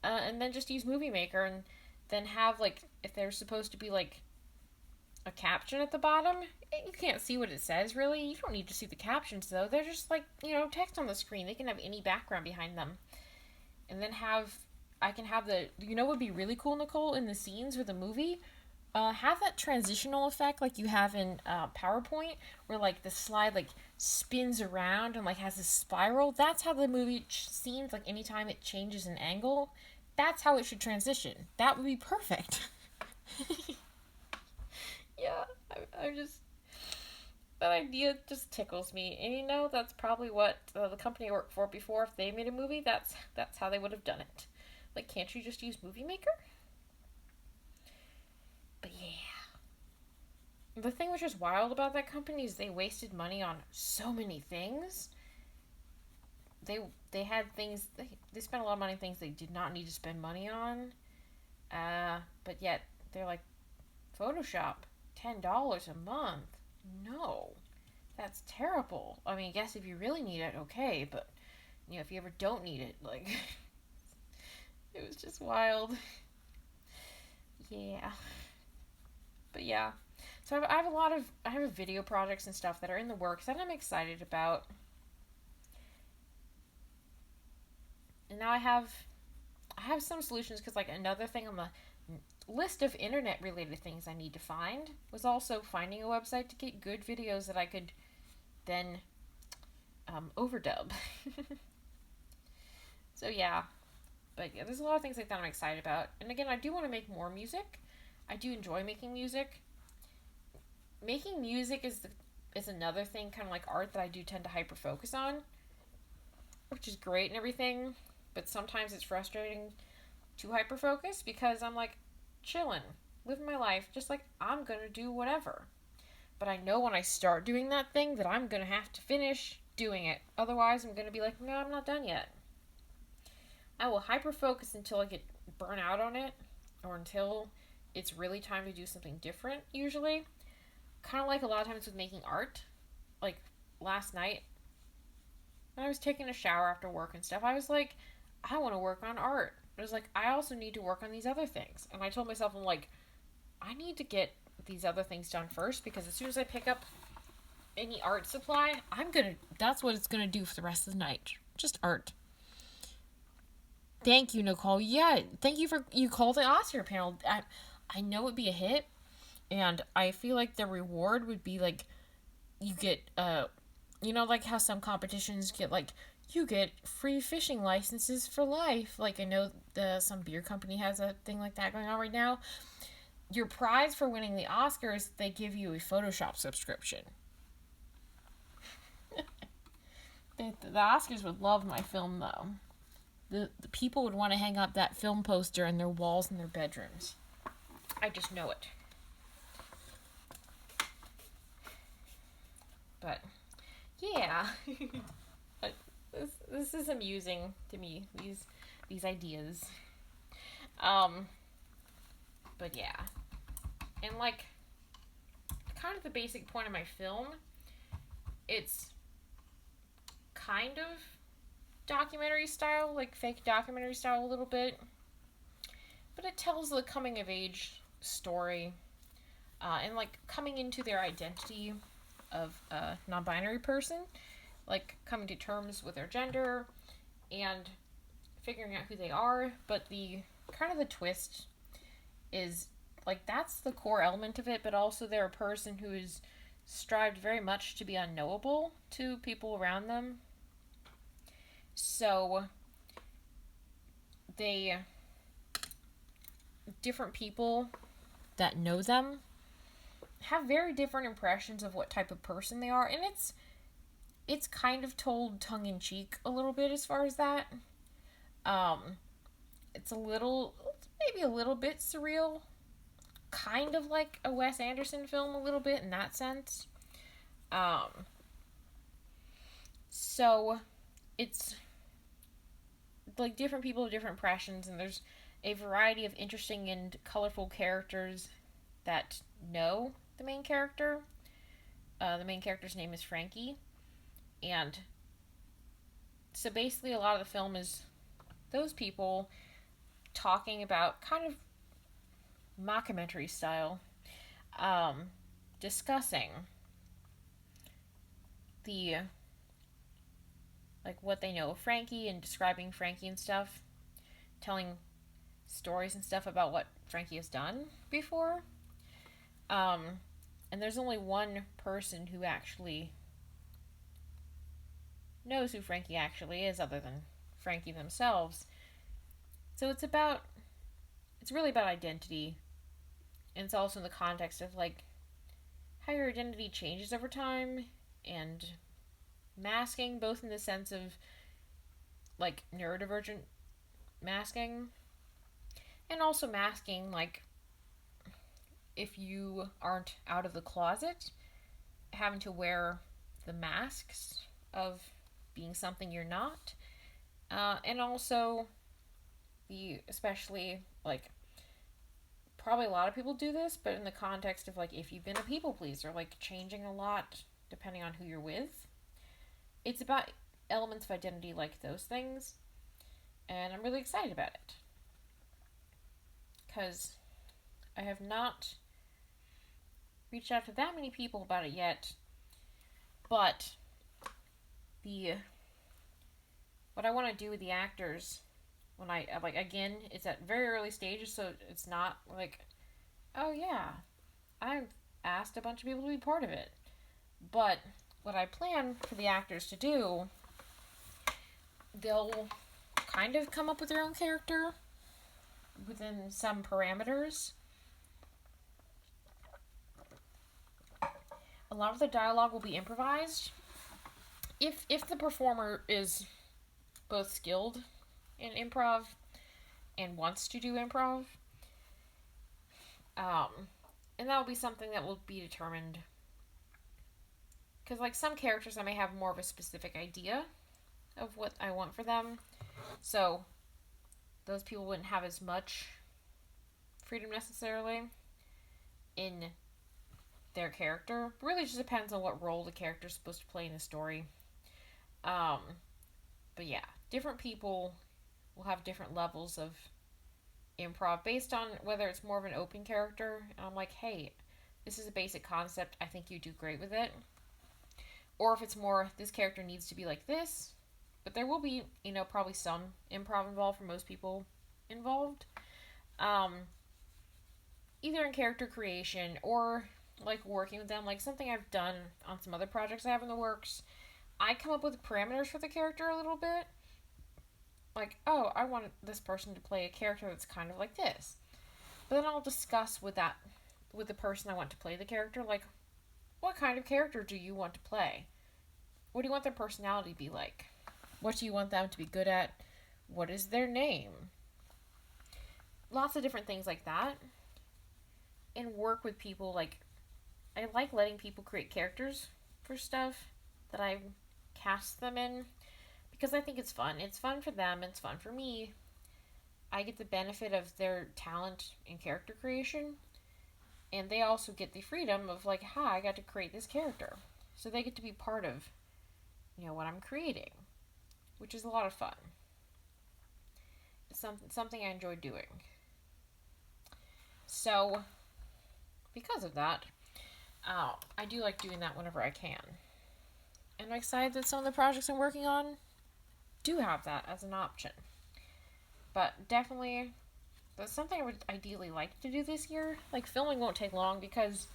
and then just use Movie Maker, and then have, like, if there's supposed to be, like, a caption at the bottom, you can't see what it says, really. You don't need to see the captions, though. They're just, like, text on the screen. They can have any background behind them. And then I can have what would be really cool, Nicole, in the scenes with the movie? Have that transitional effect like you have in PowerPoint, where, like, the slide, like, spins around and, like, has a spiral. That's how the movie seems, like, anytime it changes an angle. That's how it should transition. That would be perfect. Yeah, I'm just... That idea just tickles me. And that's probably what the company I worked for before, if they made a movie, that's how they would have done it. Like, can't you just use Movie Maker? But yeah. The thing which is wild about that company is they wasted money on so many things. They had things, they spent a lot of money on things they did not need to spend money on. But yet, they're like, Photoshop, $10 a month. No. That's terrible. I mean, I guess if you really need it, okay, but, if you ever don't need it, like, it was just wild. Yeah. But yeah. So I have video projects and stuff that are in the works that I'm excited about. And now I have some solutions, because, like, another thing on the list of internet related things I need to find was also finding a website to get good videos that I could then overdub. So yeah. But yeah, there's a lot of things like that I'm excited about. And again, I do want to make more music. I do enjoy making music. Making music is is another thing, kind of like art, that I do tend to hyper focus on, which is great and everything, but sometimes it's frustrating to hyper focus because I'm like chilling, living my life, just like I'm gonna do whatever. But I know when I start doing that thing that I'm gonna have to finish doing it. Otherwise, I'm gonna be like, no, I'm not done yet. I will hyper focus until I get burnt out on it, or until it's really time to do something different, usually. Kind of like a lot of times with making art. Like last night, when I was taking a shower after work and stuff, I was like, I want to work on art. I was like, I also need to work on these other things. And I told myself, I'm like, I need to get these other things done first, because as soon as I pick up any art supply, that's what it's gonna do for the rest of the night. Just art. Thank you, Nicole. Yeah, thank you for you called the Oscar panel. I know it'd be a hit, and I feel like the reward would be like you get like how some competitions get like you get free fishing licenses for life. Like I know some beer company has a thing like that going on right now. Your prize for winning the Oscars, they give you a Photoshop subscription. The Oscars would love my film though. The people would want to hang up that film poster in their walls in their bedrooms. I just know it. But yeah, but this is amusing to me. These ideas. But yeah, and like kind of the basic point of my film, it's kind of documentary style, like fake documentary style a little bit, but it tells the coming of age story, and like coming into their identity of a non-binary person, like coming to terms with their gender and figuring out who they are. But the kind of the twist is like that's the core element of it, but also they're a person who is strived very much to be unknowable to people around them. So different people that know them have very different impressions of what type of person they are, and it's kind of told tongue-in-cheek a little bit as far as that. It's maybe a little bit surreal, kind of like a Wes Anderson film a little bit in that sense. So it's like different people have different impressions, and there's a variety of interesting and colorful characters that know the main character. The main character's name is Frankie, and so basically a lot of the film is those people talking about kind of mockumentary style, discussing the like what they know of Frankie and describing Frankie and stuff, telling stories and stuff about what Frankie has done before. And there's only one person who actually knows who Frankie actually is other than Frankie themselves. So it's really about identity. And it's also in the context of like how your identity changes over time, and masking, both in the sense of like neurodivergent masking, and also masking like if you aren't out of the closet, having to wear the masks of being something you're not, and also especially like probably a lot of people do this, but in the context of like if you've been a people pleaser, like changing a lot depending on who you're with. It's about elements of identity like those things, and I'm really excited about it because I have not reached out to that many people about it yet. But what I want to do with the actors, when I like, again, it's at very early stages, so it's not like, oh yeah, I've asked a bunch of people to be part of it. But what I plan for the actors to do, they'll kind of come up with their own character within some parameters. A lot of the dialogue will be improvised. If the performer is both skilled in improv and wants to do improv, and that will be something that will be determined. Because, like, some characters, I may have more of a specific idea of what I want for them. So, those people wouldn't have as much freedom necessarily in their character. Really just depends on what role the character is supposed to play in the story. But yeah, different people will have different levels of improv based on whether it's more of an open character. And I'm like, hey, this is a basic concept. I think you do great with it. Or if it's more, this character needs to be like this. But there will be, probably some improv involved for most people involved. Either in character creation or like working with them, like something I've done on some other projects I have in the works. I come up with parameters for the character a little bit. Like, oh, I want this person to play a character that's kind of like this. But then I'll discuss with the person I want to play the character, like, what kind of character do you want to play? What do you want their personality to be like? What do you want them to be good at? What is their name? Lots of different things like that. And work with people, like, I like letting people create characters for stuff that I cast them in because I think it's fun. It's fun for them, it's fun for me. I get the benefit of their talent in character creation, and they also get the freedom of, like, hi, I got to create this character. So they get to be part of, what I'm creating, which is a lot of fun. It's something I enjoy doing. So, because of that, I do like doing that whenever I can. And I'm excited that some of the projects I'm working on do have that as an option. But definitely, that's something I would ideally like to do this year. Like, filming won't take long because,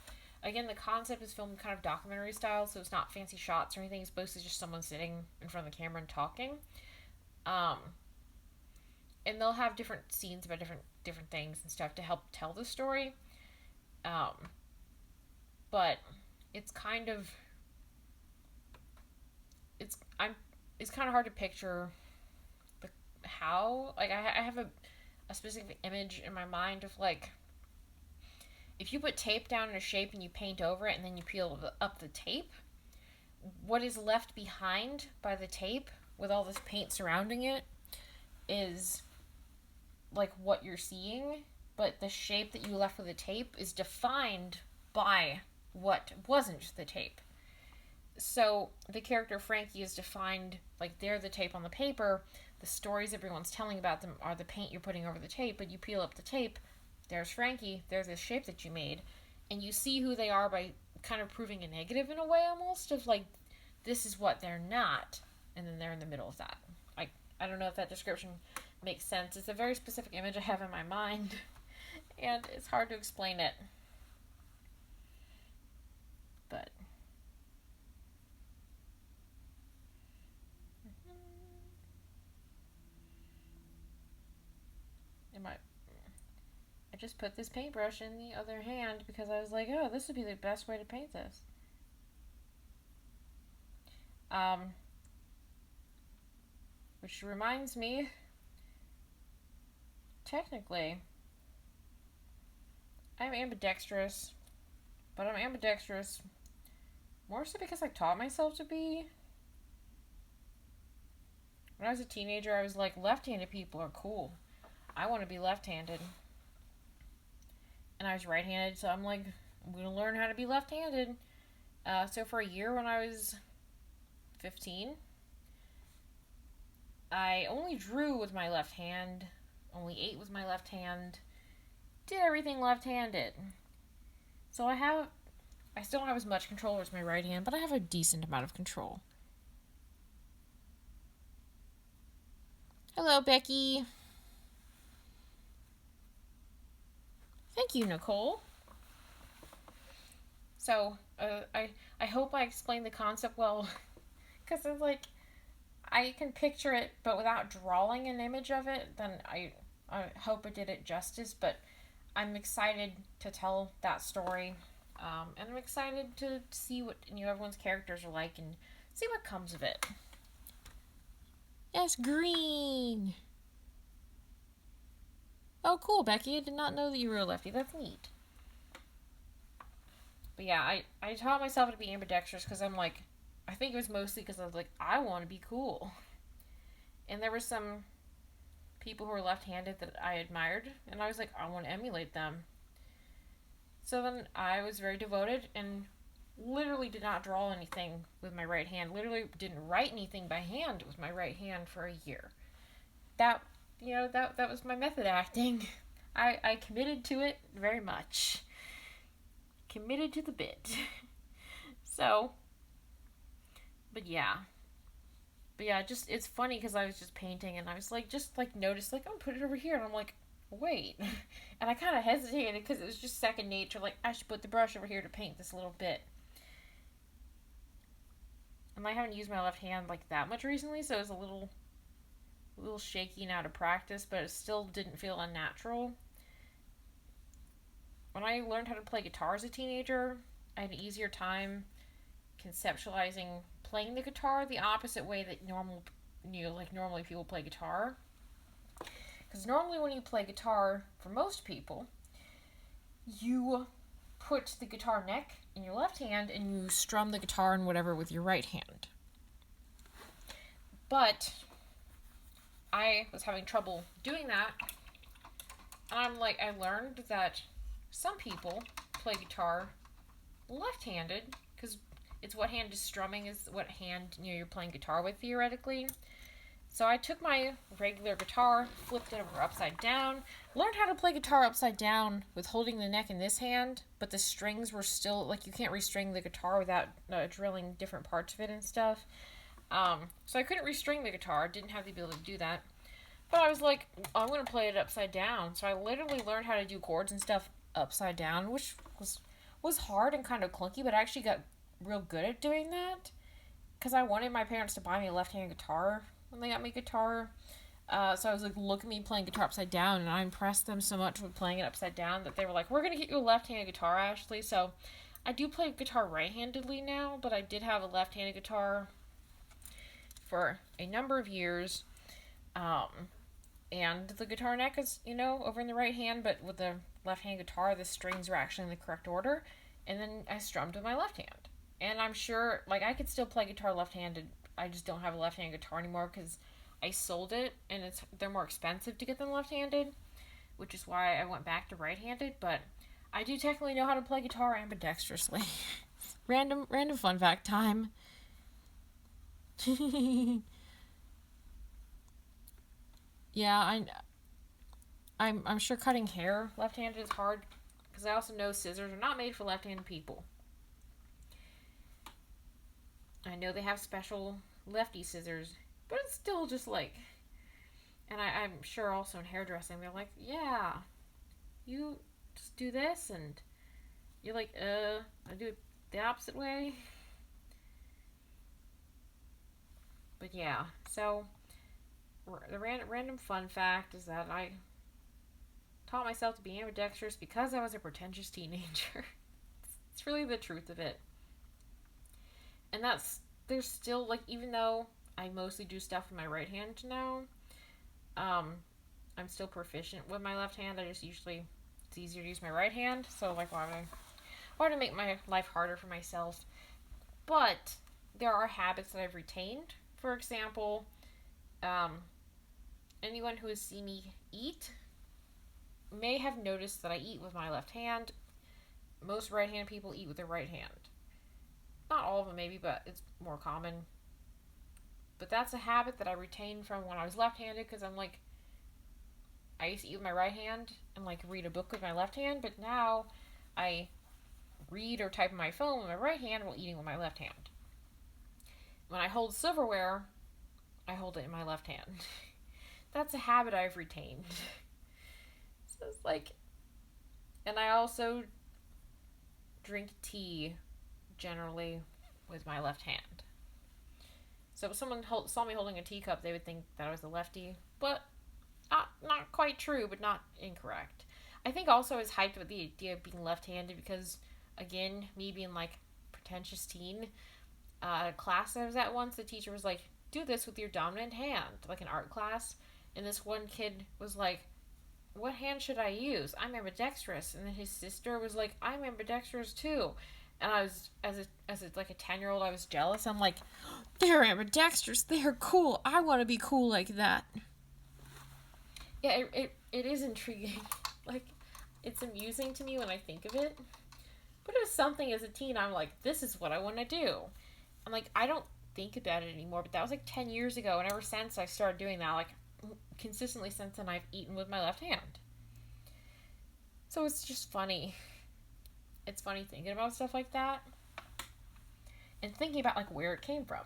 again, the concept is filmed kind of documentary style, so it's not fancy shots or anything. It's mostly just someone sitting in front of the camera and talking. And they'll have different scenes about different things and stuff to help tell the story. But it's kind of it's kind of hard to picture how. Like, I have a specific image in my mind of, like, if you put tape down in a shape and you paint over it and then you peel up the tape, what is left behind by the tape with all this paint surrounding it is like what you're seeing, but the shape that you left with the tape is defined by what wasn't the tape. So the character Frankie is defined, like, they're the tape on the paper. The stories everyone's telling about them are the paint you're putting over the tape, but you peel up the tape, there's Frankie, there's this shape that you made, and you see who they are by kind of proving a negative in a way, almost, of, like, this is what they're not, and then they're in the middle of that. Like, I don't know if that description makes sense. It's a very specific image I have in my mind, and it's hard to explain it. But I just put this paintbrush in the other hand because I was like, oh, this would be the best way to paint this. Which reminds me, technically, I'm ambidextrous, but I'm ambidextrous more so because I taught myself to be. When I was a teenager, I was like, left-handed people are cool. I want to be left-handed. And I was right-handed, so I'm like, I'm going to learn how to be left-handed. So for a year when I was 15, I only drew with my left hand, only ate with my left hand, did everything left-handed. So I still don't have as much control as my right hand, but I have a decent amount of control. Hello, Becky. Thank you, Nicole. So, I hope I explained the concept well, because it's like, I can picture it, but without drawing an image of it, then I hope I did it justice, but I'm excited to tell that story. And I'm excited to see what everyone's characters are like and see what comes of it. Yes, green. Oh, cool, Becky. I did not know that you were a lefty. That's neat. But yeah, I taught myself to be ambidextrous because I'm like, I think it was mostly because I was like, I want to be cool. And there were some people who were left-handed that I admired, and I was like, I want to emulate them. So then I was very devoted and literally did not draw anything with my right hand. Literally didn't write anything by hand with my right hand for a year. That that was my method acting. I committed to it very much. Committed to the bit. So, but yeah, just it's funny because I was just painting and I was like, just like noticed, like, I'm gonna put it over here, and I'm like, wait, and I kind of hesitated because it was just second nature. Like, I should put the brush over here to paint this little bit. And I haven't used my left hand like that much recently, so it's a little shaky and out of practice, but it still didn't feel unnatural. When I learned how to play guitar as a teenager, I had an easier time conceptualizing playing the guitar the opposite way that normally people play guitar. Because normally when you play guitar, for most people, you put the guitar neck in your left hand and you strum the guitar and whatever with your right hand. But I was having trouble doing that, and I learned that some people play guitar left-handed because it's what hand is strumming is what hand you're playing guitar with theoretically. So I took my regular guitar, flipped it over upside down, learned how to play guitar upside down with holding the neck in this hand, but the strings were still, like, you can't restring the guitar without drilling different parts of it and stuff. So I couldn't restring the guitar, didn't have the ability to do that. But I was like, I'm going to play it upside down. So I literally learned how to do chords and stuff upside down, which was hard and kind of clunky, but I actually got real good at doing that because I wanted my parents to buy me a left-handed guitar when they got me a guitar. So I was like, look at me playing guitar upside down, and I impressed them so much with playing it upside down that they were like, we're going to get you a left-handed guitar, Ashley. So I do play guitar right-handedly now, but I did have a left-handed guitar for a number of years. And the guitar neck is, over in the right hand, but with the left-hand guitar, the strings were actually in the correct order. And then I strummed with my left hand. And I'm sure, I could still play guitar left-handed. I just don't have a left-hand guitar anymore because I sold it, and they're more expensive to get them left-handed, which is why I went back to right-handed. But I do technically know how to play guitar ambidextrously. Random fun fact time. Yeah, I'm sure cutting hair left-handed is hard because I also know scissors are not made for left-handed people. I know they have special lefty scissors, but it's still just like, and I'm sure also in hairdressing they're like, yeah, you just do this, and you're like, I do it the opposite way. But yeah, so the random fun fact is that I taught myself to be ambidextrous because I was a pretentious teenager. It's really the truth of it. And there's still, even though I mostly do stuff with my right hand now, I'm still proficient with my left hand. It's easier to use my right hand, so why to make my life harder for myself? But there are habits that I've retained. For example, anyone who has seen me eat may have noticed that I eat with my left hand. Most right-handed people eat with their right hand. Not all of them, maybe, but it's more common. But that's a habit that I retained from when I was left-handed, because I used to eat with my right hand and read a book with my left hand, but now I read or type on my phone with my right hand while eating with my left hand. When I hold silverware, I hold it in my left hand. That's a habit I've retained. So it's and I also drink tea generally with my left hand. So if someone saw me holding a teacup, they would think that I was a lefty, but not quite true, but not incorrect. I think also I was hyped with the idea of being left-handed because again, me being like pretentious teen, class I was at once, the teacher was like, do this with your dominant hand, like an art class. And this one kid was like, what hand should I use? I'm ambidextrous. And then his sister was like, I'm ambidextrous too. And I was, like a 10-year-old, I was jealous. I'm like, they're ambidextrous. They're cool. I want to be cool like that. Yeah, it is intriguing. Like, it's amusing to me when I think of it. But it was something as a teen, I'm like, this is what I want to do. I'm like, I don't think about it anymore, but that was like 10 years ago. And ever since I started doing that, like, consistently since then, I've eaten with my left hand. So it's just funny. It's funny thinking about stuff like that. And thinking about, like, where it came from.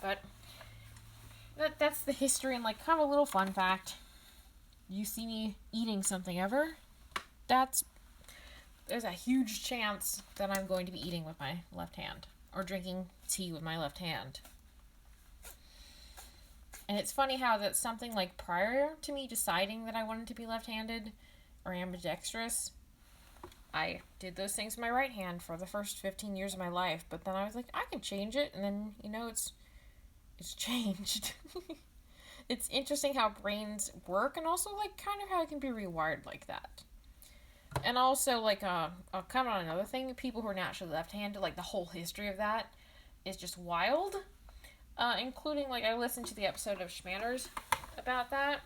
But that's the history and, like, kind of a little fun fact. You see me eating something ever, there's a huge chance that I'm going to be eating with my left hand or drinking tea with my left hand. And it's funny how that's something like prior to me deciding that I wanted to be left-handed or ambidextrous, I did those things with my right hand for the first 15 years of my life, but then I was like, I can change it, and then, it's changed. It's interesting how brains work, and also, like, kind of how it can be rewired like that. And also, like, I'll comment on another thing. People who are naturally left-handed, like, the whole history of that is just wild. Including, like, I listened to the episode of Schmanners about that.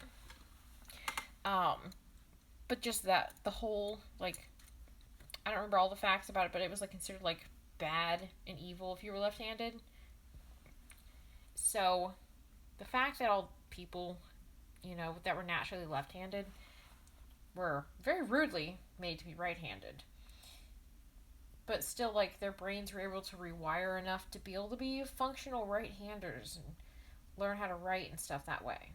But just that, the whole, like, I don't remember all the facts about it, but it was, like, considered, like, bad and evil if you were left-handed. So, the fact that all people, that were naturally left-handed were very rudely made to be right-handed. But still, like, their brains were able to rewire enough to be able to be functional right-handers and learn how to write and stuff that way.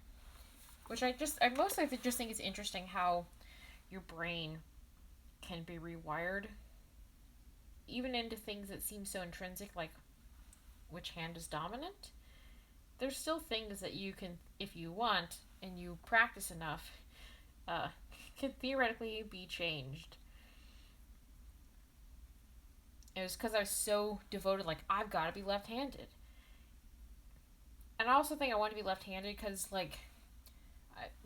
Which I mostly just think it's interesting how your brain can be rewired even into things that seem so intrinsic, like which hand is dominant. There's still things that you can, if you want, and you practice enough, can theoretically be changed. It was because I was so devoted, like, I've got to be left-handed. And I also think I want to be left-handed because, like,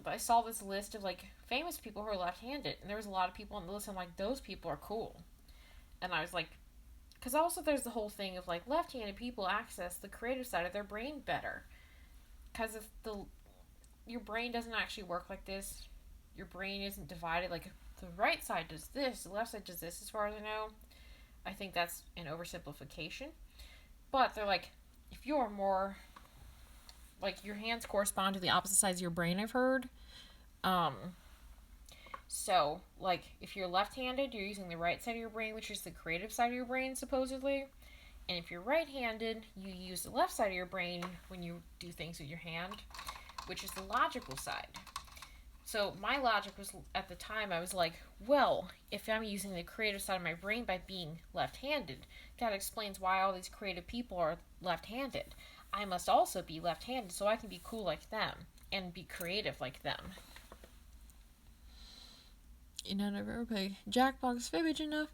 I saw this list of, like, famous people who are left-handed. And there was a lot of people on the list, and I'm like, those people are cool. And I was like, because also there's the whole thing of, like, left-handed people access the creative side of their brain better. Because if your brain doesn't actually work like this, your brain isn't divided, like, the right side does this, the left side does this, as far as I know. I think that's an oversimplification. But they're like, if you're more, like, your hands correspond to the opposite sides of your brain, I've heard. So, like, if you're left-handed, you're using the right side of your brain, which is the creative side of your brain, supposedly. And if you're right-handed, you use the left side of your brain when you do things with your hand, which is the logical side. So my logic was, at the time, I was like, well, if I'm using the creative side of my brain by being left-handed, that explains why all these creative people are left-handed. I must also be left-handed so I can be cool like them and be creative like them. Never okay. Jackbox fibbage enough.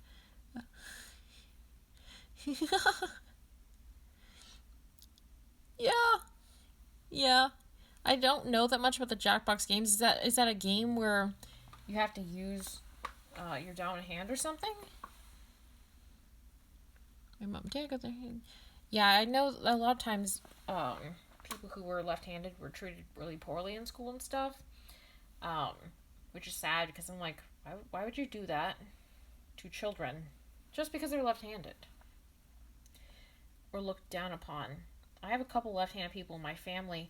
Yeah. I don't know that much about the Jackbox games. Is that a game where you have to use your dominant hand or something? My mom can't get their hand. Yeah, I know a lot of times people who were left-handed were treated really poorly in school and stuff, which is sad because I'm like, why would you do that to children just because they're left-handed or looked down upon? I have a couple left-handed people in my family,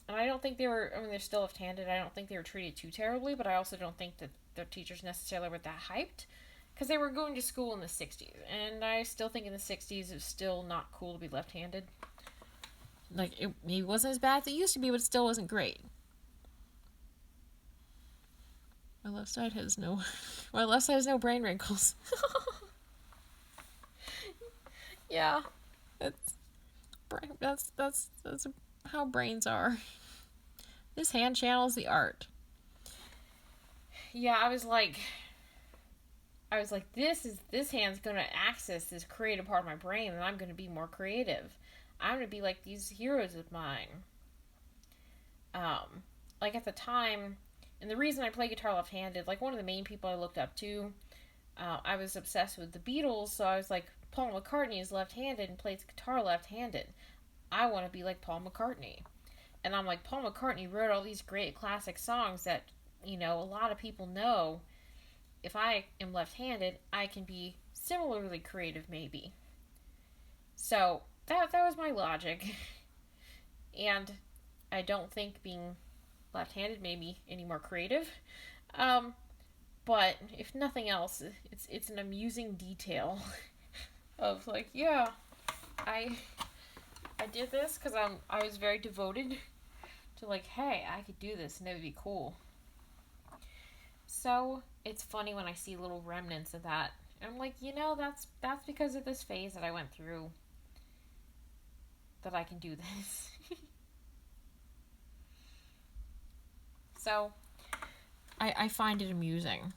and I don't think they're still left-handed. I don't think they were treated too terribly, but I also don't think that their teachers necessarily were that hyped because they were going to school in the 60s, and I still think in the 60s it was still not cool to be left-handed. Like, it maybe wasn't as bad as it used to be, but it still wasn't great. My left side has no brain wrinkles. Yeah, that's how brains are. This hand channels the art. Yeah, I was like, this hand's gonna access this creative part of my brain, and I'm gonna be more creative. I'm gonna be like these heroes of mine. Um, like at the time, and the reason I play guitar left-handed, like one of the main people I looked up to, I was obsessed with the Beatles, so I was like, Paul McCartney is left-handed and plays guitar left-handed. I want to be like Paul McCartney. And I'm like, Paul McCartney wrote all these great classic songs that, a lot of people know. If I am left-handed, I can be similarly creative, maybe. So that was my logic, and I don't think being left-handed made me any more creative. Um, but if nothing else, it's an amusing detail of like, yeah, I I did this because I was very devoted to like, hey, I could do this and it would be cool. So it's funny when I see little remnants of that. And I'm like, that's because of this phase that I went through that I can do this. So I find it amusing.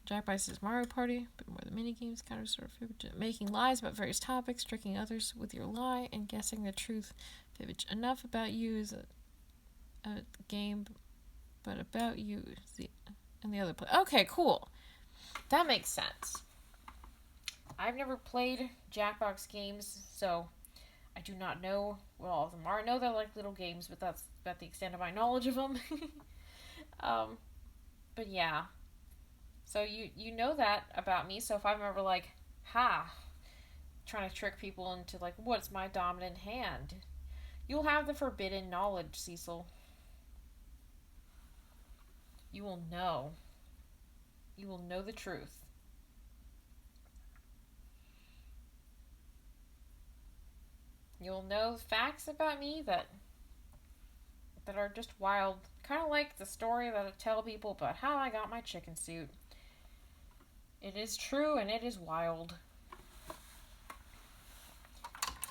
Jack Bice says Mario Party, but more than mini games, kind of sort of making lies about various topics, tricking others with your lie, and guessing the truth. Vivid enough about you is a game, but about you is the other play. Okay, cool. That makes sense. I've never played Jackbox games, so I do not know what all of them are. I know they're like little games, but that's about the extent of my knowledge of them. But yeah. So you know that about me. So if I'm ever like, trying to trick people into like, what's my dominant hand? You'll have the forbidden knowledge, Cecil. You will know. You will know the truth. You'll know facts about me that are just wild. Kind of like the story that I tell people about how I got my chicken suit. It is true and it is wild.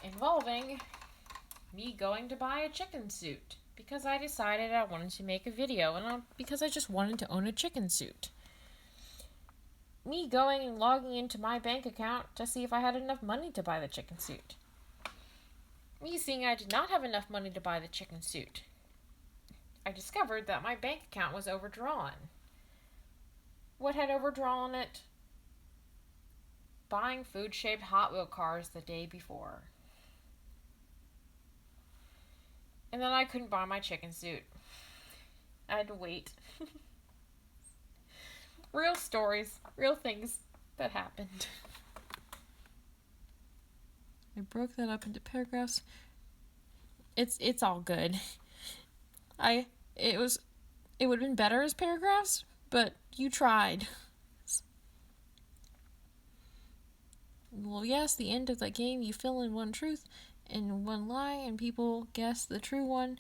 Involving me going to buy a chicken suit because I decided I wanted to make a video and because I just wanted to own a chicken suit. Me going and logging into my bank account to see if I had enough money to buy the chicken suit. Me seeing I did not have enough money to buy the chicken suit. I discovered that my bank account was overdrawn. What had overdrawn it? Buying food-shaped Hot Wheel cars the day before. And then I couldn't buy my chicken suit. I had to wait. Real stories, real things that happened. I broke that up into paragraphs. It's all good. It would have been better as paragraphs, but you tried. Well, yes, the end of that game, you fill in one truth and one lie, and people guess the true one.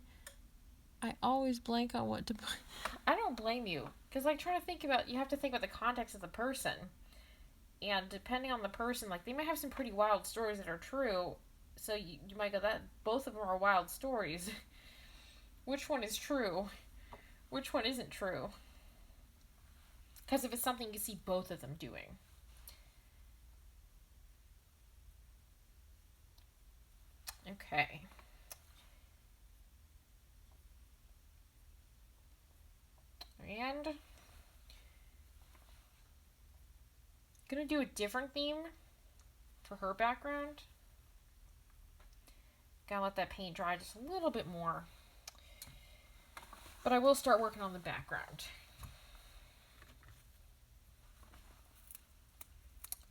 I always blank on what to... I don't blame you, because like trying to think about... You have to think about the context of the person. And depending on the person, like they might have some pretty wild stories that are true, so you might go, that both of them are wild stories. Which one is true? Which one isn't true? Because if it's something you see both of them doing. Okay. And gonna do a different theme for her background. Gotta let that paint dry just a little bit more. But I will start working on the background.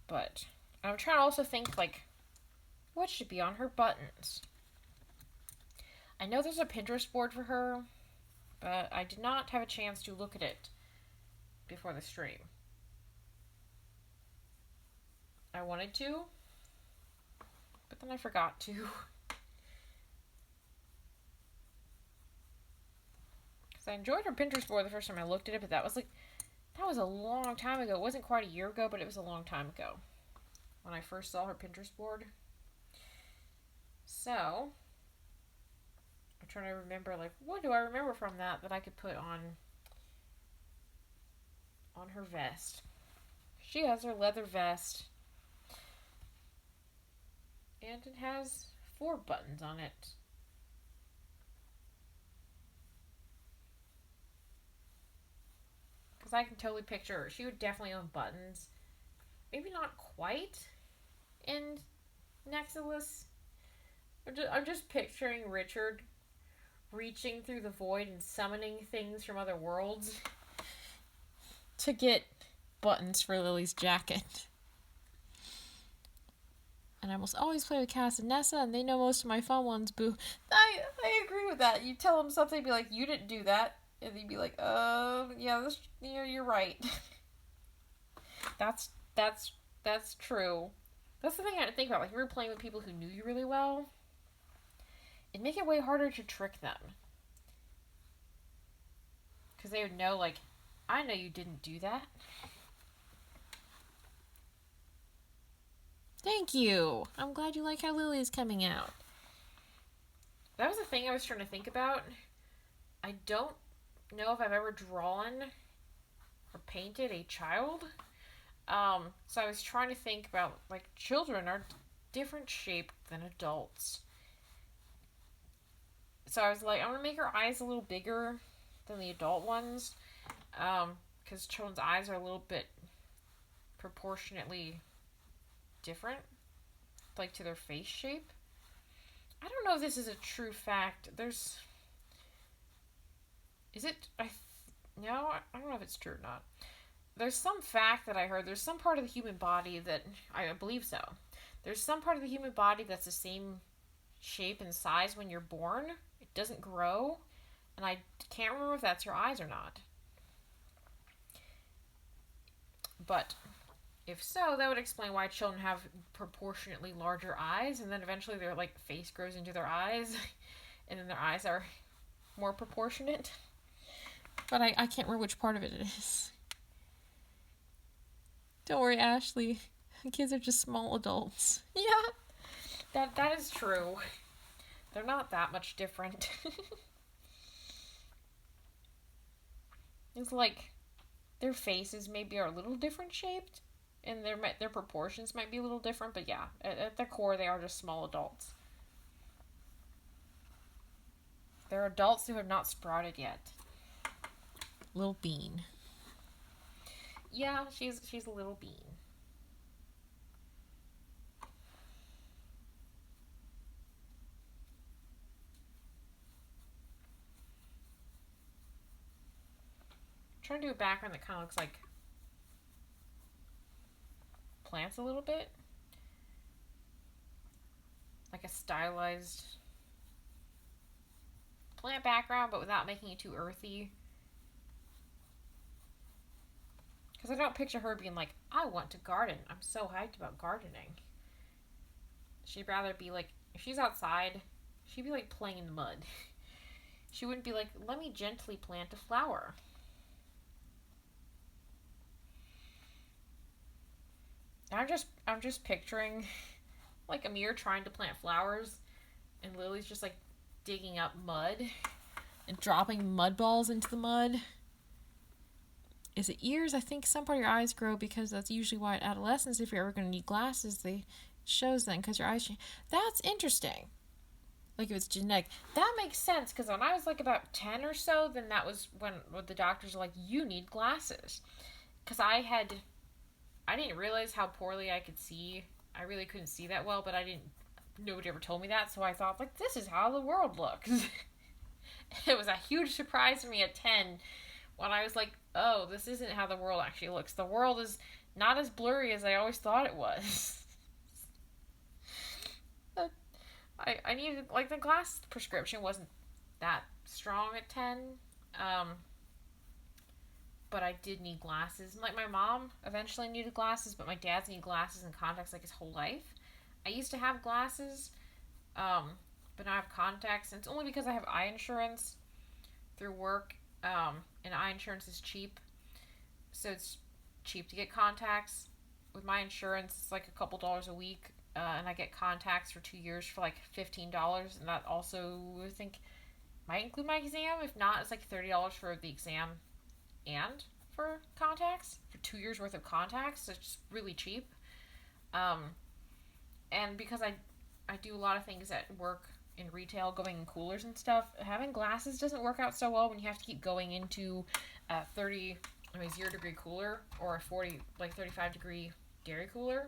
But I'm trying to also think, like, what should be on her buttons? I know there's a Pinterest board for her, but I did not have a chance to look at it before the stream. I wanted to, but then I forgot to. Because I enjoyed her Pinterest board the first time I looked at it, but that was a long time ago. It wasn't quite a year ago, but it was a long time ago when I first saw her Pinterest board. So, I'm trying to remember, like, what do I remember from that I could put on on her vest. She has her leather vest. And it has 4 buttons on it. Because I can totally picture her. She would definitely own buttons. Maybe not quite in Nexilis. I'm just picturing Richard reaching through the void and summoning things from other worlds to get buttons for Lily's jacket. And I almost always play with Cass and Nessa, and they know most of my fun ones, boo. I agree with that. You tell them something, be like, you didn't do that. And they'd be like, yeah, you're right. That's true. That's the thing I had to think about. Like, if you were playing with people who knew you really well, it'd make it way harder to trick them. Because they would know, like, I know you didn't do that. Thank you. I'm glad you like how Lily is coming out. That was the thing I was trying to think about. I don't know if I've ever drawn or painted a child. So I was trying to think about, like, children are different shaped than adults. So I was like, I'm going to make her eyes a little bigger than the adult ones. Because children's eyes are a little bit proportionately different, like, to their face shape. I don't know if this is a true fact. No, I don't know if it's true or not. There's some fact that I heard. There's some part of the human body that, I believe so. There's some part of the human body that's the same shape and size when you're born. It doesn't grow. And I can't remember if that's your eyes or not. But if so, that would explain why children have proportionately larger eyes, and then eventually their, like, face grows into their eyes, and then their eyes are more proportionate. But I can't remember which part of it is. Don't worry, Ashley. Kids are just small adults. Yeah, that is true. They're not that much different. It's like their faces maybe are a little different shaped, and their proportions might be a little different, but yeah, at their core, they are just small adults. They're adults who have not sprouted yet. Little bean. Yeah, she's a little bean. I'm trying to do a background that kind of looks like plants a little bit. Like a stylized plant background, but without making it too earthy. Because I don't picture her being like, I want to garden. I'm so hyped about gardening. She'd rather be like, if she's outside, she'd be like playing in the mud. She wouldn't be like, let me gently plant a flower. I'm just picturing like Amir trying to plant flowers, and Lily's just like digging up mud and dropping mud balls into the mud. Is it ears? I think some part of your eyes grow because that's usually why at adolescence, if you're ever going to need glasses, they shows then because your eyes change. That's interesting. Like, if it's genetic. That makes sense, because when I was like about 10 or so, then that was when the doctors were like, you need glasses. Because I didn't realize how poorly I could see. I really couldn't see that well, but nobody ever told me that, so I thought, like, this is how the world looks. It was a huge surprise to me at 10 when I was like, oh, this isn't how the world actually looks. The world is not as blurry as I always thought it was. I needed, like, the glass prescription wasn't that strong at 10. But I did need glasses. Like, my mom eventually needed glasses, but my dad's needed glasses and contacts like his whole life. I used to have glasses, but now I have contacts, and it's only because I have eye insurance through work, and eye insurance is cheap, so it's cheap to get contacts. With my insurance, it's like a couple dollars a week, and I get contacts for 2 years for like $15, and that also, I think, might include my exam. If not, it's like $30 for the exam and for contacts, for 2 years worth of contacts. It's just really cheap. And because I do a lot of things at work in retail, going in coolers and stuff, having glasses doesn't work out so well when you have to keep going into a 0 degree cooler or a 35 degree dairy cooler.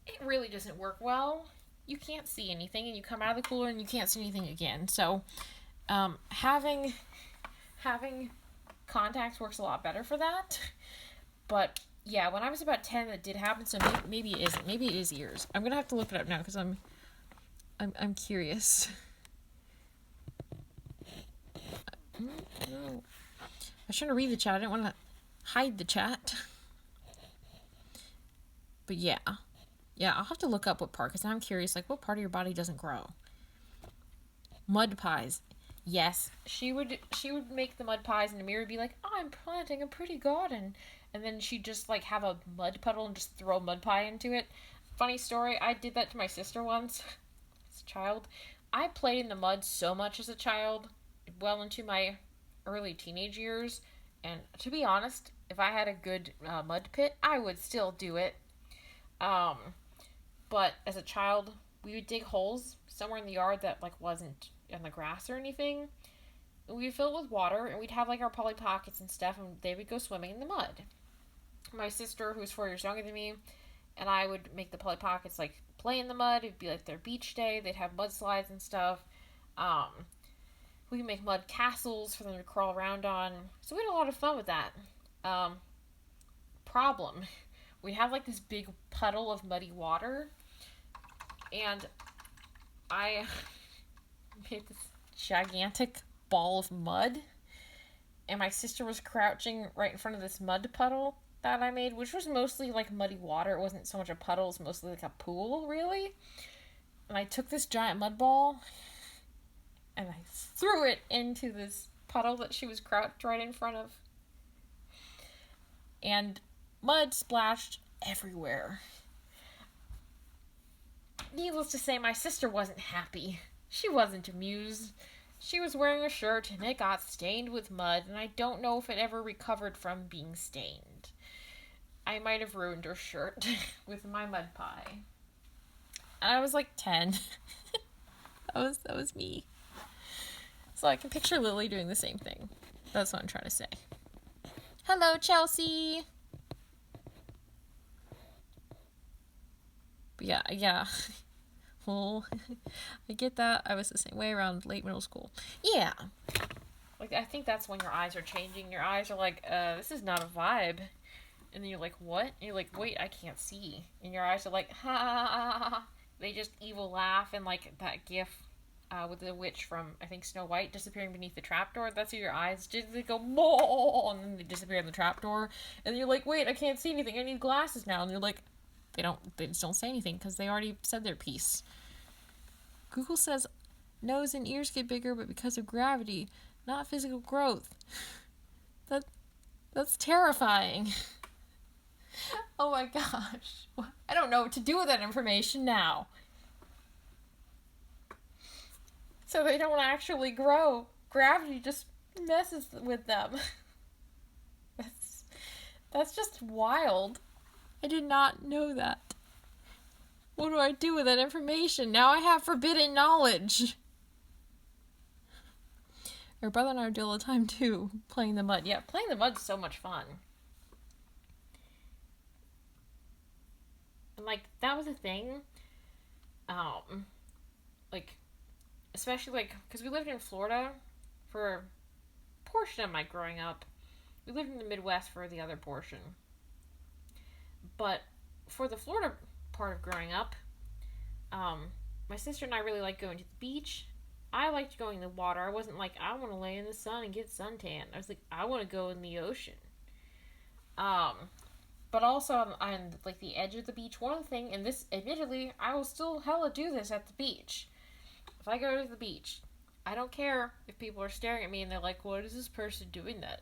It really doesn't work well. You can't see anything, and you come out of the cooler and you can't see anything again. So having contacts works a lot better for that. But yeah, when I was about 10, that did happen. So maybe it isn't. Maybe it is ears. I'm gonna have to look it up now because I'm curious. No. I was trying to read the chat. I didn't want to hide the chat. But yeah, I'll have to look up what part, because I'm curious, like, what part of your body doesn't grow? Mud pies. Yes, she would make the mud pies, and Amira would be like, oh, I'm planting a pretty garden. And then she'd just, like, have a mud puddle and just throw a mud pie into it. Funny story, I did that to my sister once as a child. I played in the mud so much as a child, well into my early teenage years. And to be honest, if I had a good mud pit, I would still do it. But as a child, we would dig holes somewhere in the yard that, like, wasn't in the grass or anything. We would fill it with water, and we'd have, like, our Polly Pockets and stuff, and they would go swimming in the mud. My sister, who was 4 years younger than me, and I would make the Polly Pockets, like, play in the mud. It'd be, like, their beach day. They'd have mud slides and stuff. We could make mud castles for them to crawl around on. So we had a lot of fun with that. Problem. We'd have, like, this big puddle of muddy water, and I made this gigantic ball of mud, and my sister was crouching right in front of this mud puddle that I made, which was mostly, like, muddy water. It wasn't so much a puddle, it was mostly like a pool, really. And I took this giant mud ball, and I threw it into this puddle that she was crouched right in front of. And mud splashed everywhere. Needless to say, my sister wasn't happy. She wasn't amused. She was wearing a shirt, and it got stained with mud, and I don't know if it ever recovered from being stained. I might have ruined her shirt with my mud pie. And I was like 10. That was me. So I can picture Lily doing the same thing. That's what I'm trying to say. Hello, Chelsea! But yeah. Well, I get that. I was the same way around late middle school. Yeah. Like, I think that's when your eyes are changing. Your eyes are like, this is not a vibe. And then you're like, what? And you're like, wait, I can't see. And your eyes are like, ha ha ha ha ha. They just evil laugh, and like that gif with the witch from, I think, Snow White disappearing beneath the trapdoor. That's how your eyes just, they go, Moo! And then they disappear in the trapdoor. And you're like, wait, I can't see anything. I need glasses now. And you're like, they just don't say anything because they already said their piece. Google says nose and ears get bigger, but because of gravity, not physical growth. That's terrifying. Oh my gosh. I don't know what to do with that information now. So they don't actually grow. Gravity just messes with them. That's just wild. I did not know that. What do I do with that information? Now I have forbidden knowledge. Our brother and I do all the time too, playing the mud. Yeah, playing the mud's so much fun. And like, that was a thing. Like, especially like, because we lived in Florida for a portion of my growing up. We lived in the Midwest for the other portion. But for the Florida part of growing up, my sister and I really liked going to the beach. I liked going in the water. I wasn't like, I want to lay in the sun and get suntan. I was like, I want to go in the ocean. But also on like the edge of the beach, one thing, and this, admittedly, I will still hella do this at the beach. If I go to the beach, I don't care if people are staring at me and they're like, what is this person doing that?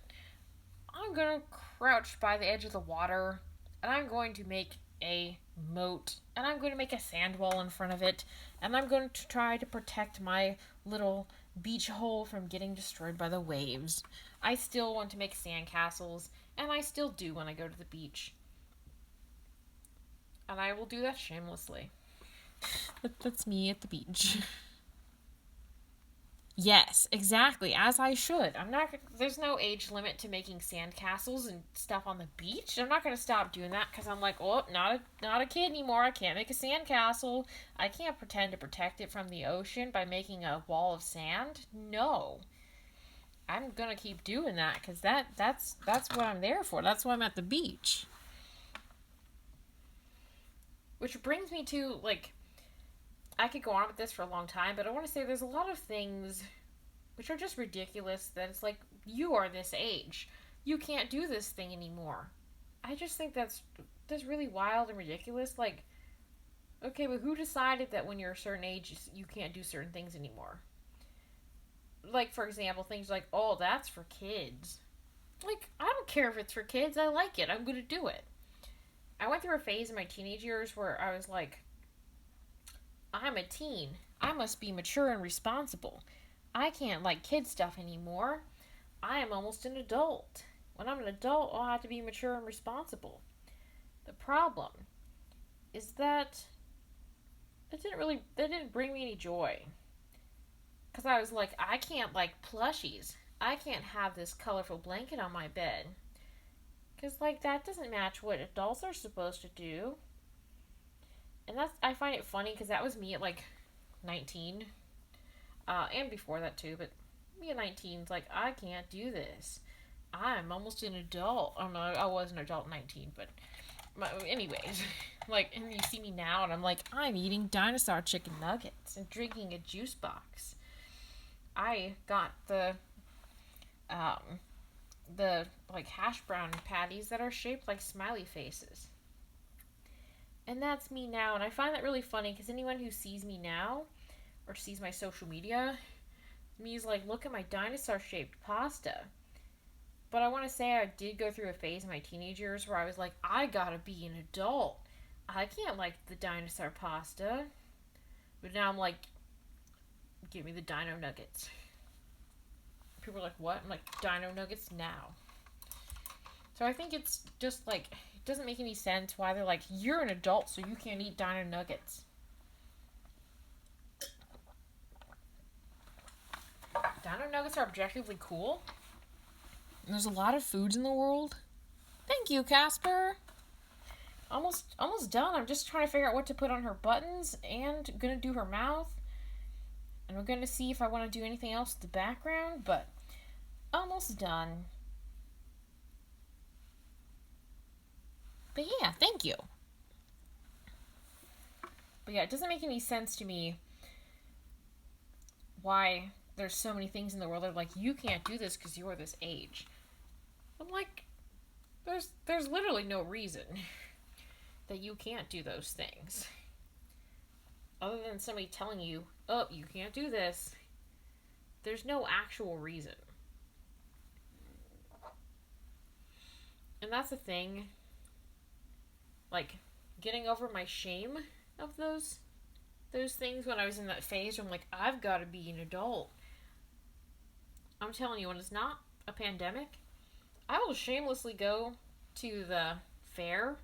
I'm going to crouch by the edge of the water, and I'm going to make a moat, and I'm going to make a sand wall in front of it, and I'm going to try to protect my little beach hole from getting destroyed by the waves. I still want to make sandcastles, and I still do when I go to the beach. And I will do that shamelessly. That's me at the beach. Yes, exactly, as I should. There's no age limit to making sandcastles and stuff on the beach. I'm not going to stop doing that because I'm like, oh, not a kid anymore. I can't make a sandcastle. I can't pretend to protect it from the ocean by making a wall of sand. No. I'm going to keep doing that because that's what I'm there for. That's why I'm at the beach. Which brings me to, like, I could go on with this for a long time, but I want to say there's a lot of things which are just ridiculous that it's like, you are this age. You can't do this thing anymore. I just think that's really wild and ridiculous. Like, okay, but who decided that when you're a certain age, you can't do certain things anymore? Like, for example, things like, oh, that's for kids. Like, I don't care if it's for kids. I like it. I'm going to do it. I went through a phase in my teenage years where I was like, I'm a teen. I must be mature and responsible. I can't like kid stuff anymore. I am almost an adult. When I'm an adult, I'll have to be mature and responsible. The problem is that that didn't bring me any joy. Because I was like, I can't like plushies. I can't have this colorful blanket on my bed. Because, like, that doesn't match what adults are supposed to do. And I find it funny because that was me at, like, 19. And before that, too. But me at 19 is like, I can't do this. I'm almost an adult. I don't know, I was an adult at 19, but... anyways. Like, and you see me now, and I'm like, I'm eating dinosaur chicken nuggets and drinking a juice box. I got the like hash brown patties that are shaped like smiley faces. And that's me now, and I find that really funny because anyone who sees me now or sees my social media, me is like, look at my dinosaur shaped pasta. But I want to say I did go through a phase in my teenage years where I was like, I gotta be an adult. I can't like the dinosaur pasta. But now I'm like, give me the dino nuggets. People are like, what? I'm like, dino nuggets now. So I think it's just like, it doesn't make any sense why they're like, you're an adult, so you can't eat dino nuggets. Dino nuggets are objectively cool. And there's a lot of foods in the world. Thank you, Casper. Almost done. I'm just trying to figure out what to put on her buttons and gonna do her mouth. And we're gonna see if I want to do anything else in the background, but almost done. But yeah, thank you. But yeah, it doesn't make any sense to me why there's so many things in the world that are like, you can't do this because you're this age. I'm like, there's literally no reason that you can't do those things. Other than somebody telling you, oh, you can't do this. There's no actual reason. And that's the thing. Like, getting over my shame of those things when I was in that phase where I'm like, I've got to be an adult. I'm telling you, when it's not a pandemic, I will shamelessly go to the fair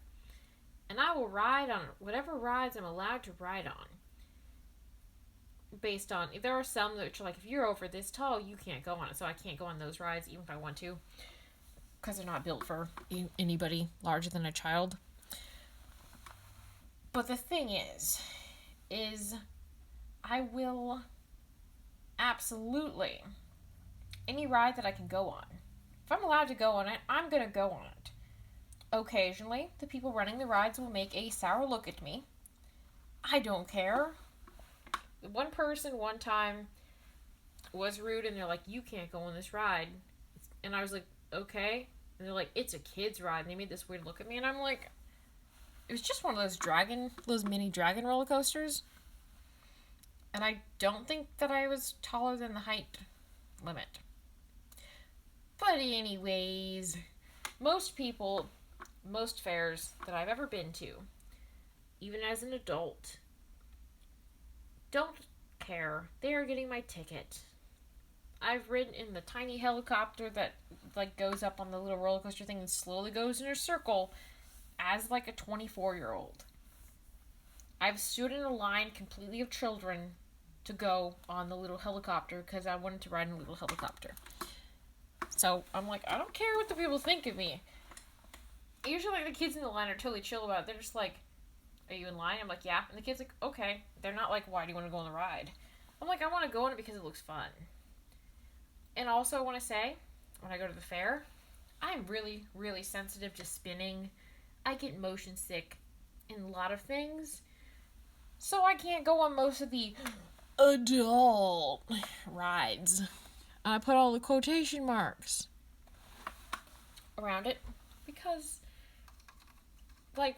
and I will ride on whatever rides I'm allowed to ride on. Based on, there are some that are like, if you're over this tall, you can't go on it. So I can't go on those rides even if I want to. Because they're not built for anybody larger than a child. But the thing is I will absolutely, any ride that I can go on, if I'm allowed to go on it, I'm going to go on it. Occasionally, the people running the rides will make a sour look at me. I don't care. One person one time was rude and they're like, you can't go on this ride. And I was like, okay. And they're like, it's a kid's ride. And they made this weird look at me and I'm like, it was just one of those mini dragon roller coasters. And I don't think that I was taller than the height limit. But anyways, most fairs that I've ever been to, even as an adult, don't care. They are getting my ticket. I've ridden in the tiny helicopter that like goes up on the little roller coaster thing and slowly goes in a circle as like a 24-year-old. I've stood in a line completely of children to go on the little helicopter because I wanted to ride in a little helicopter. So I'm like, I don't care what the people think of me. Usually, like, the kids in the line are totally chill about it. They're just like, are you in line? I'm like, yeah. And the kid's like, okay. They're not like, why do you want to go on the ride? I'm like, I want to go on it because it looks fun. And also, I want to say, when I go to the fair, I'm really, really sensitive to spinning. I get motion sick in a lot of things. So I can't go on most of the adult rides. I put all the quotation marks around it because, like,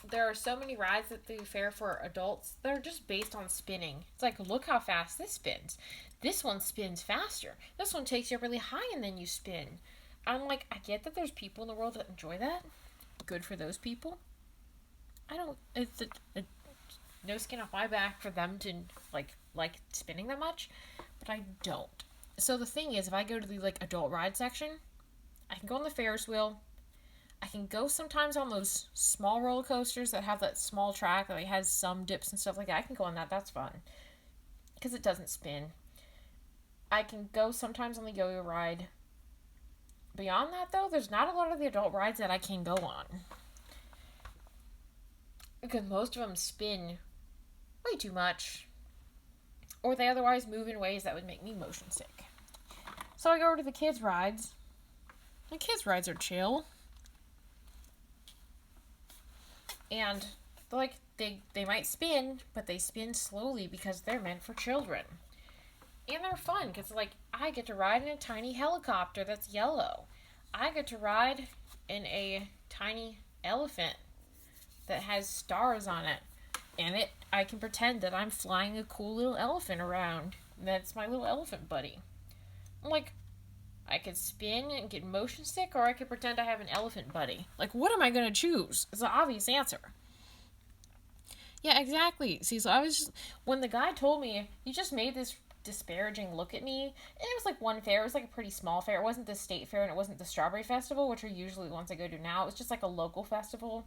there are so many rides at the fair for adults that are just based on spinning. It's like, look how fast this spins. This one spins faster. This one takes you really high and then you spin. I'm like, I get that there's people in the world that enjoy that. Good for those people. I don't, it's no skin off my back for them to like spinning that much, but I don't. So the thing is, if I go to the like adult ride section, I can go on the Ferris wheel. I can go sometimes on those small roller coasters that have that small track that has some dips and stuff like that. I can go on that. That's fun because it doesn't spin. I can go sometimes on the yo-yo ride. Beyond that, though, there's not a lot of the adult rides that I can go on because most of them spin way too much, or they otherwise move in ways that would make me motion sick. So I go over to the kids' rides. The kids' rides are chill. And like they might spin, but they spin slowly because they're meant for children. And they're fun because like I get to ride in a tiny helicopter that's yellow. I get to ride in a tiny elephant that has stars on it. And I can pretend that I'm flying a cool little elephant around. That's my little elephant buddy. I'm like, I could spin and get motion sick, or I could pretend I have an elephant buddy. Like, what am I going to choose? It's an obvious answer. Yeah, exactly. See, so I was just, when the guy told me, he just made this disparaging look at me. And it was like one fair. It was like a pretty small fair. It wasn't the state fair, and it wasn't the Strawberry Festival, which are usually the ones I go to now. It was just like a local festival.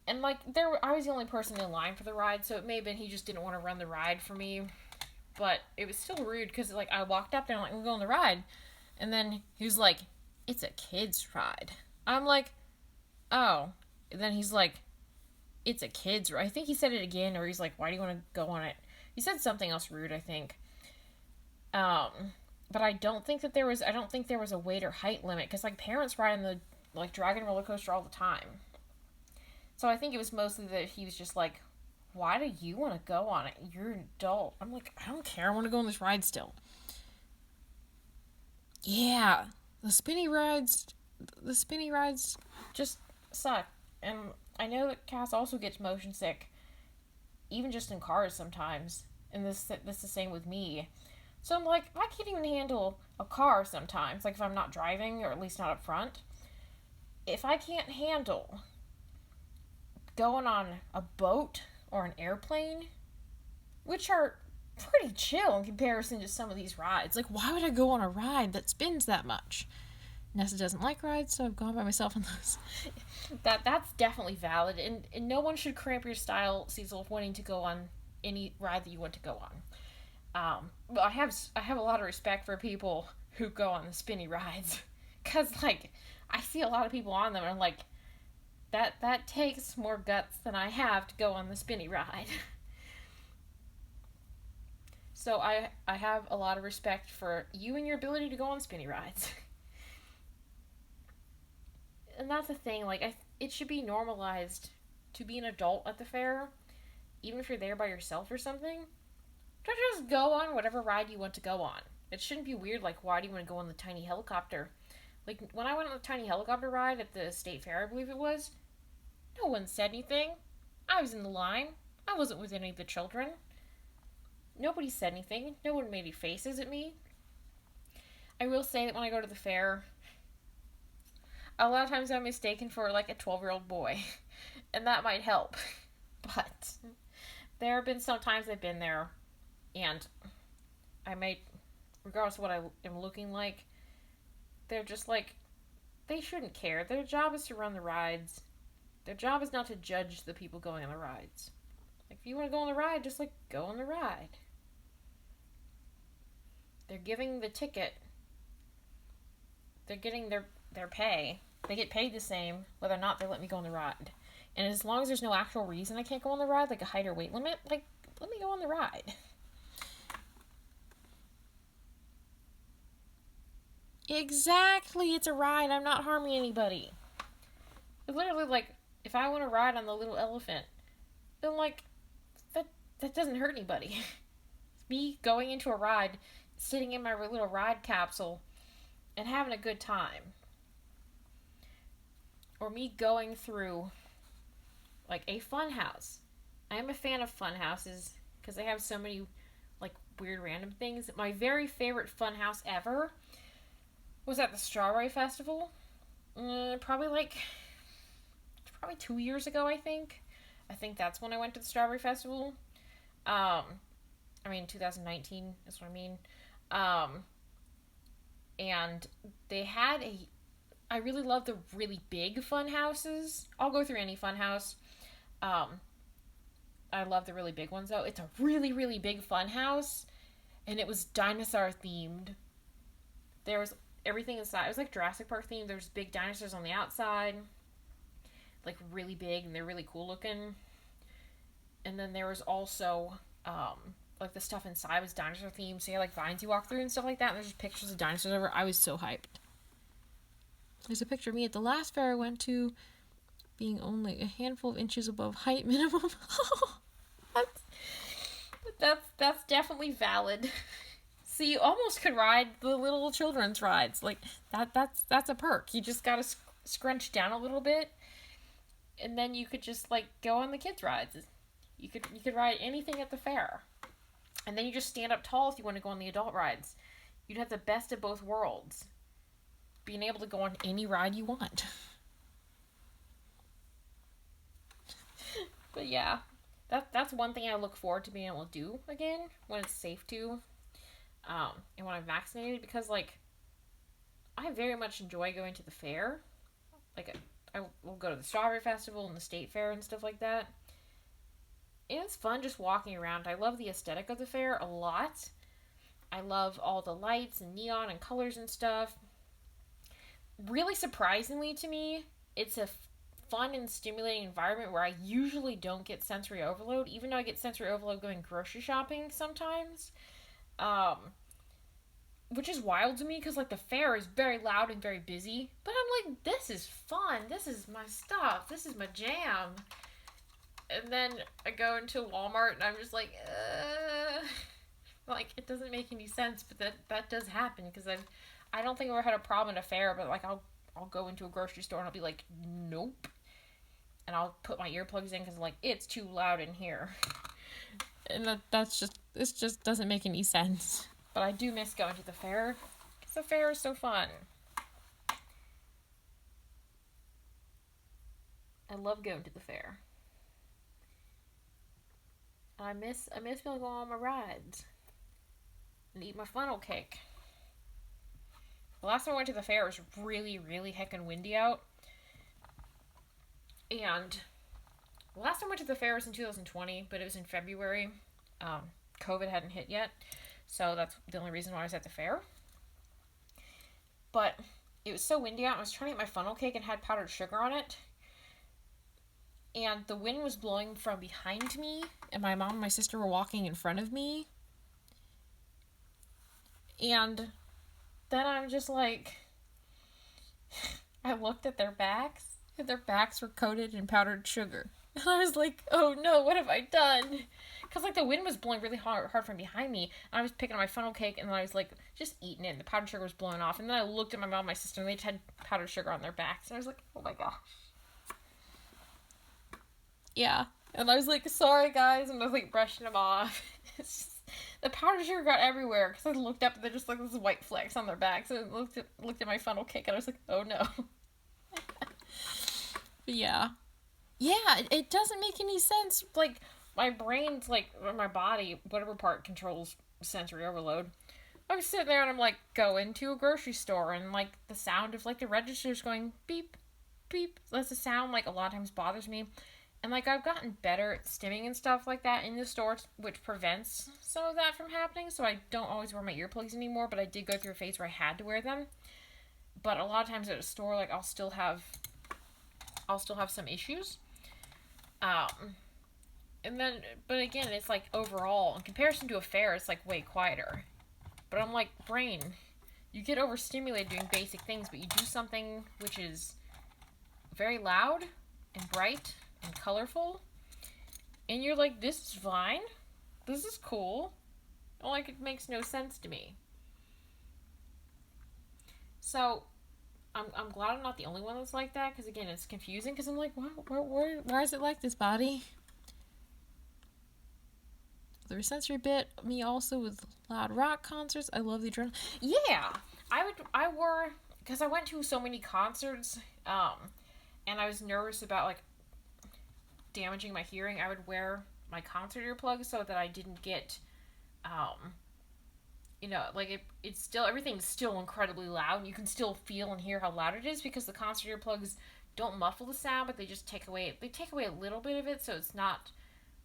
And, like, I was the only person in line for the ride, so it may have been he just didn't want to run the ride for me. But it was still rude, because, like, I walked up there and I'm like, we'll go on the ride. And then he was like, it's a kid's ride. I'm like, oh. And then he's like, it's a kid's ride. I think he said it again, or he's like, why do you want to go on it? He said something else rude, I think. But I don't think there was a weight or height limit, because, like, parents ride on the, like, Dragon roller coaster all the time. So I think it was mostly that he was just like, why do you want to go on it? You're an adult. I'm like, I don't care. I want to go on this ride still. Yeah. The spinny rides just suck. And I know that Cass also gets motion sick, even just in cars sometimes. And this the same with me. So I'm like, I can't even handle a car sometimes. Like if I'm not driving, or at least not up front. If I can't handle going on a boat or an airplane, which are pretty chill in comparison to some of these rides. Like, why would I go on a ride that spins that much? Nessa doesn't like rides, so I've gone by myself on those. That's definitely valid, and no one should cramp your style, Cecil, wanting to go on any ride that you want to go on. But I have a lot of respect for people who go on the spinny rides, because, like, I see a lot of people on them, and I'm like, that takes more guts than I have to go on the spinny ride. So I have a lot of respect for you and your ability to go on spinny rides. And that's the thing, like, it should be normalized to be an adult at the fair, even if you're there by yourself or something. Don't just go on whatever ride you want to go on. It shouldn't be weird, like, why do you want to go on the tiny helicopter? Like, when I went on the tiny helicopter ride at the state fair, I believe it was, no one said anything. I was in the line. I wasn't with any of the children. Nobody said anything. No one made any faces at me. I will say that when I go to the fair, a lot of times I'm mistaken for like a 12-year-old boy. And that might help. But there have been some times I've been there and I might regardless of what I am looking like, they're just like, they shouldn't care. Their job is to run the rides. Their job is not to judge the people going on the rides. Like, if you want to go on the ride, just like go on the ride. They're giving the ticket. They're getting their pay. They get paid the same whether or not they let me go on the ride. And as long as there's no actual reason I can't go on the ride, like a height or weight limit, like, let me go on the ride. Exactly, it's a ride. I'm not harming anybody. It's literally like, if I want to ride on the little elephant, then like, that doesn't hurt anybody. It's me going into a ride, sitting in my little ride capsule, and having a good time. Or me going through, like, a fun house. I am a fan of fun houses because they have so many, like, weird random things. My very favorite fun house ever was at the Strawberry Festival. Probably 2 years ago, I think. I think that's when I went to the Strawberry Festival. 2019 is what I mean. And they had I really love the really big fun houses. I'll go through any fun house. I love the really big ones, though. It's a really, really big fun house, and it was dinosaur themed. There was everything inside. It was like Jurassic Park themed. There's big dinosaurs on the outside, like really big, and they're really cool looking. And then there was also like the stuff inside was dinosaur themed, so you had like vines you walk through and stuff like that. And there's just pictures of dinosaurs over. I was so hyped. There's a picture of me at the last fair I went to, being only a handful of inches above height minimum. That's definitely valid. See, you almost could ride the little children's rides. Like, that's a perk. You just gotta scrunch down a little bit, and then you could just, like, go on the kids' rides. You could ride anything at the fair. And then you just stand up tall if you want to go on the adult rides. You'd have the best of both worlds. Being able to go on any ride you want. But yeah, that's one thing I look forward to being able to do again when it's safe to, and when I'm vaccinated, because like I very much enjoy going to the fair. Like I will go to the Strawberry Festival and the State Fair and stuff like that. And it's fun just walking around. I love the aesthetic of the fair a lot. I love all the lights and neon and colors and stuff. Really surprisingly to me, it's a fun and stimulating environment where I usually don't get sensory overload, even though I get sensory overload going grocery shopping sometimes. Which is wild to me because, like, the fair is very loud and very busy. But I'm like, this is fun. This is my stuff. This is my jam. And then I go into Walmart and I'm just like, like, it doesn't make any sense, but that does happen because I don't think I've ever had a problem at a fair, but like I'll go into a grocery store and I'll be like, nope. And I'll put my earplugs in because like, it's too loud in here. And this just doesn't make any sense. But I do miss going to the fair because the fair is so fun. I love going to the fair. I miss being able to go on my rides and eat my funnel cake. The last time I went to the fair, it was really, really heckin' windy out. And the last time I went to the fair was in 2020, but it was in February. COVID hadn't hit yet, so that's the only reason why I was at the fair. But it was so windy out, I was trying to eat my funnel cake and had powdered sugar on it. And the wind was blowing from behind me, and my mom and my sister were walking in front of me. And then I'm just like, I looked at their backs, and their backs were coated in powdered sugar. And I was like, oh no, what have I done? Because like the wind was blowing really hard from behind me, and I was picking up my funnel cake, and then I was like just eating it, and the powdered sugar was blowing off. And then I looked at my mom and my sister, and they just had powdered sugar on their backs. And I was like, oh my gosh. Yeah. And I was like, sorry guys, and I was like brushing them off. It's just, the powdered sugar got everywhere because I looked up and they're just like this white flecks on their backs. So I looked at my funnel cake and I was like, oh no. But yeah, it doesn't make any sense. Like my brain's like, or my body, whatever part controls sensory overload. I was sitting there and I'm like, go into a grocery store and like the sound of like the registers going beep, beep. That's the sound like a lot of times bothers me. And like I've gotten better at stimming and stuff like that in the store, which prevents some of that from happening. So I don't always wear my earplugs anymore, but I did go through a phase where I had to wear them. But a lot of times at a store, like I'll still have some issues. Um, and then, but again, it's like overall, in comparison to a fair, it's like way quieter. But I'm like, brain, you get overstimulated doing basic things, but you do something which is very loud and bright and colorful, and you're like, this is fine. This is cool. Like, it makes no sense to me. So, I'm glad I'm not the only one that's like that, because again, it's confusing, because I'm like, why is it like this, body? The sensory bit, me also with loud rock concerts. I love the adrenaline. Yeah, I wore, because I went to so many concerts, and I was nervous about, like, damaging my hearing. I would wear my concert earplugs so that I didn't get, like, it's still, everything's still incredibly loud, and you can still feel and hear how loud it is, because the concert earplugs don't muffle the sound, but they take away a little bit of it, so it's not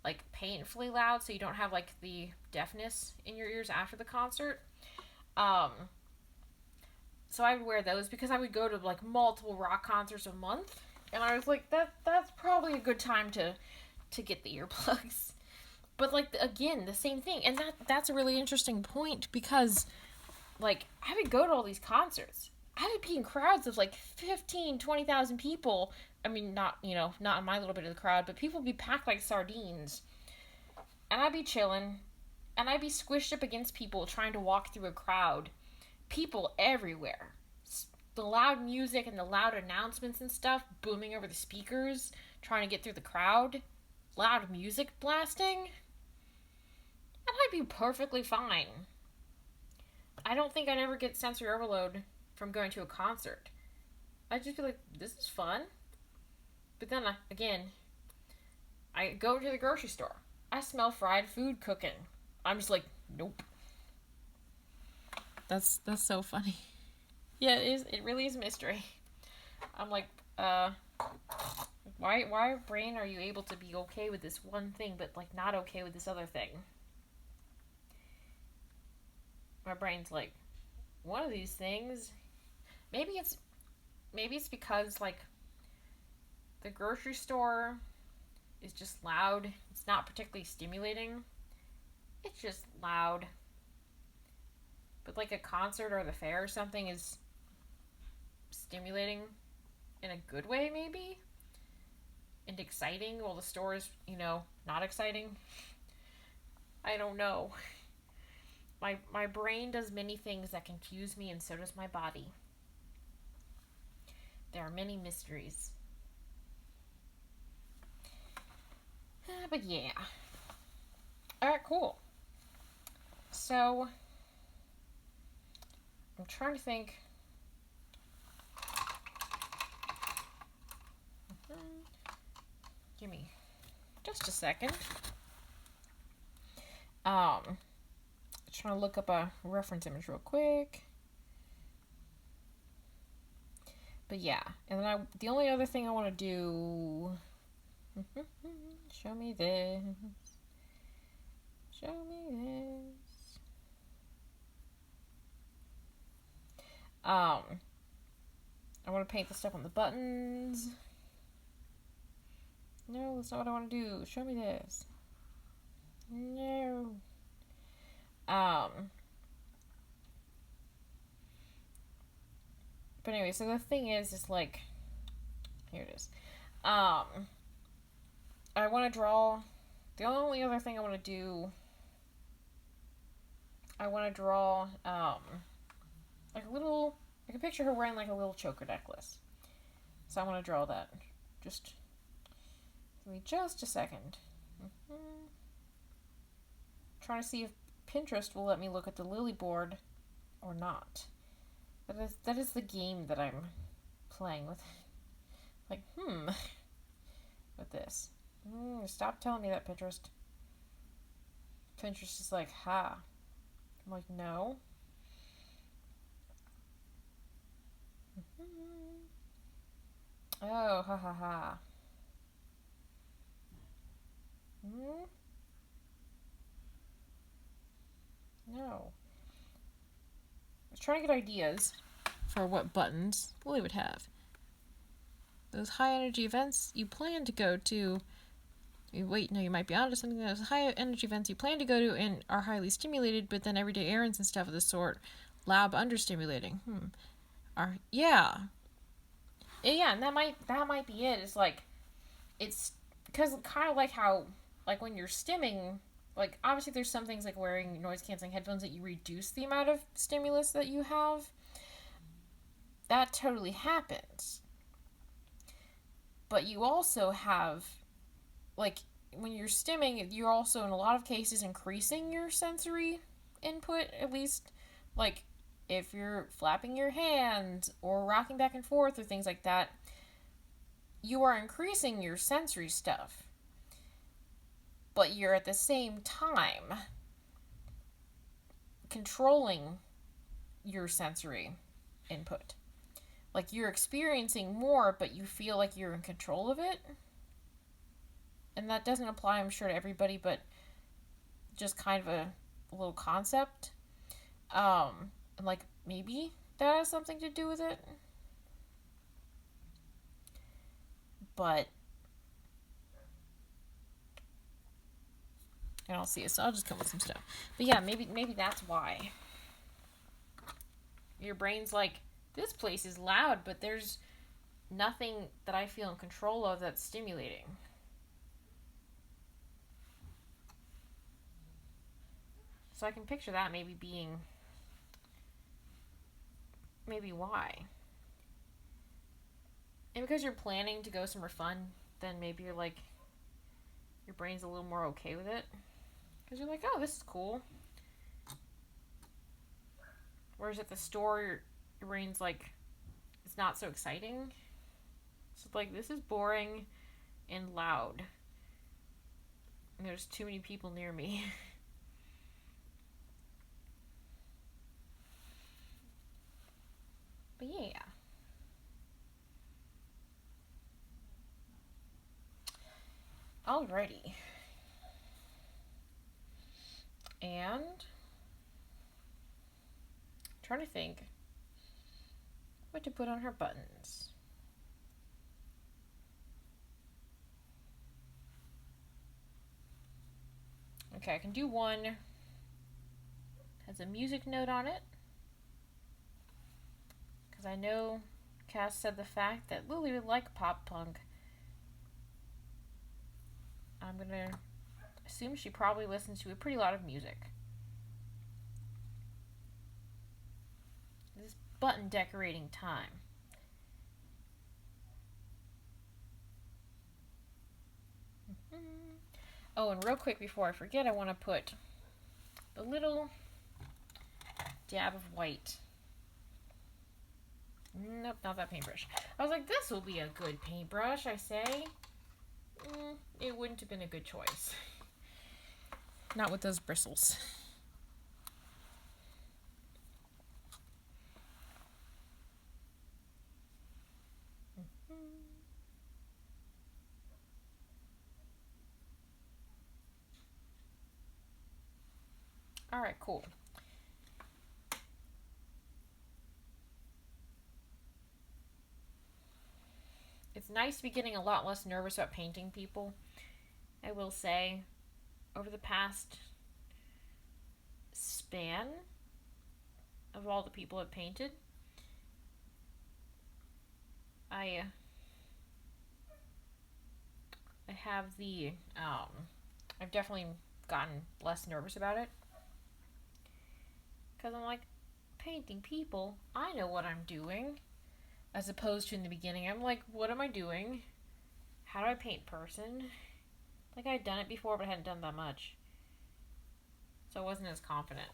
like painfully loud, so you don't have like the deafness in your ears after the concert. So I would wear those because I would go to like multiple rock concerts a month, and I was like, that's probably a good time to get the earplugs. But like again, the same thing, and that's a really interesting point, because like I would go to all these concerts. I would be in crowds of like 15, 20,000 people. I mean, not in my little bit of the crowd, but people would be packed like sardines. And I'd be chilling, and I'd be squished up against people trying to walk through a crowd. People everywhere. The loud music and the loud announcements and stuff booming over the speakers, trying to get through the crowd. Loud music blasting. And I'd be perfectly fine. I don't think I'd ever get sensory overload from going to a concert. I'd just be like, this is fun. But then, again, I go to the grocery store. I smell fried food cooking. I'm just like, nope. That's so funny. Yeah, it is. It really is a mystery. I'm like, why, brain, are you able to be okay with this one thing, but like not okay with this other thing? My brain's like, one of these things. Maybe it's because like the grocery store is just loud. It's not particularly stimulating. It's just loud. But like a concert or the fair or something is stimulating in a good way, maybe? And exciting, while the store is, not exciting. I don't know. My brain does many things that confuse me, and so does my body. There are many mysteries. But yeah. Alright, cool. So, I'm trying to think. Give me just a second. Trying to look up a reference image real quick. But yeah, and then the only other thing I want to do. Show me this. Show me this. I want to paint the stuff on the buttons. No, that's not what I want to do. Show me this. No. But anyway, so the thing is like, here it is. I want to draw, the only other thing I want to do, I want to draw, like I can picture her wearing like a little choker necklace. So I want to draw that. Just, give me just a second. Trying to see if Pinterest will let me look at the Lili board or not. That is the game that I'm playing with. Like, with this. Stop telling me that, Pinterest. Pinterest is like, ha. I'm like, no. Oh, ha ha ha. Hmm? No. I was trying to get ideas for what buttons Lily would have. Those high energy events you plan to go to. Wait, no, you might be onto something. Those high energy events you plan to go to and are highly stimulated, but then everyday errands and stuff of the sort, lab understimulating. Yeah, and that might be it. It's like it's because kind of like how like when you're stimming, like obviously there's some things like wearing noise canceling headphones that you reduce the amount of stimulus that you have. That totally happens. But you also have like when you're stimming, you're also in a lot of cases increasing your sensory input, at least like if you're flapping your hands or rocking back and forth or things like that, you are increasing your sensory stuff. But you're at the same time controlling your sensory input. Like you're experiencing more, but you feel like you're in control of it. And that doesn't apply, I'm sure, to everybody, but just kind of a little concept. And like maybe that has something to do with it. But I don't see it, so I'll just come with some stuff. But yeah, maybe that's why. Your brain's like, this place is loud, but there's nothing that I feel in control of that's stimulating. So I can picture that maybe being maybe why. And because you're planning to go somewhere fun, then maybe you're like, your brain's a little more okay with it. Because you're like, oh, this is cool. Whereas at the store, your brain's like, it's not so exciting. So it's like, this is boring and loud. And there's too many people near me. But yeah. Alrighty. And I'm trying to think what to put on her buttons. Okay, I can do one. Has a music note on it. Because I know Cass said the fact that Lily would like pop punk. I'm going to assume she probably listens to a pretty lot of music. This is button decorating time. Oh, and real quick before I forget, I want to put a little dab of white. Nope, not that paintbrush. I was like, this will be a good paintbrush, I say. It wouldn't have been a good choice. Not with those bristles. Alright, cool. It's nice to be getting a lot less nervous about painting people. I will say, over the past span of all the people I've painted, I have I've definitely gotten less nervous about it. Because I'm like, painting people, I know what I'm doing. As opposed to in the beginning, I'm like, what am I doing? How do I paint person? Like I'd done it before, but I hadn't done that much. So I wasn't as confident.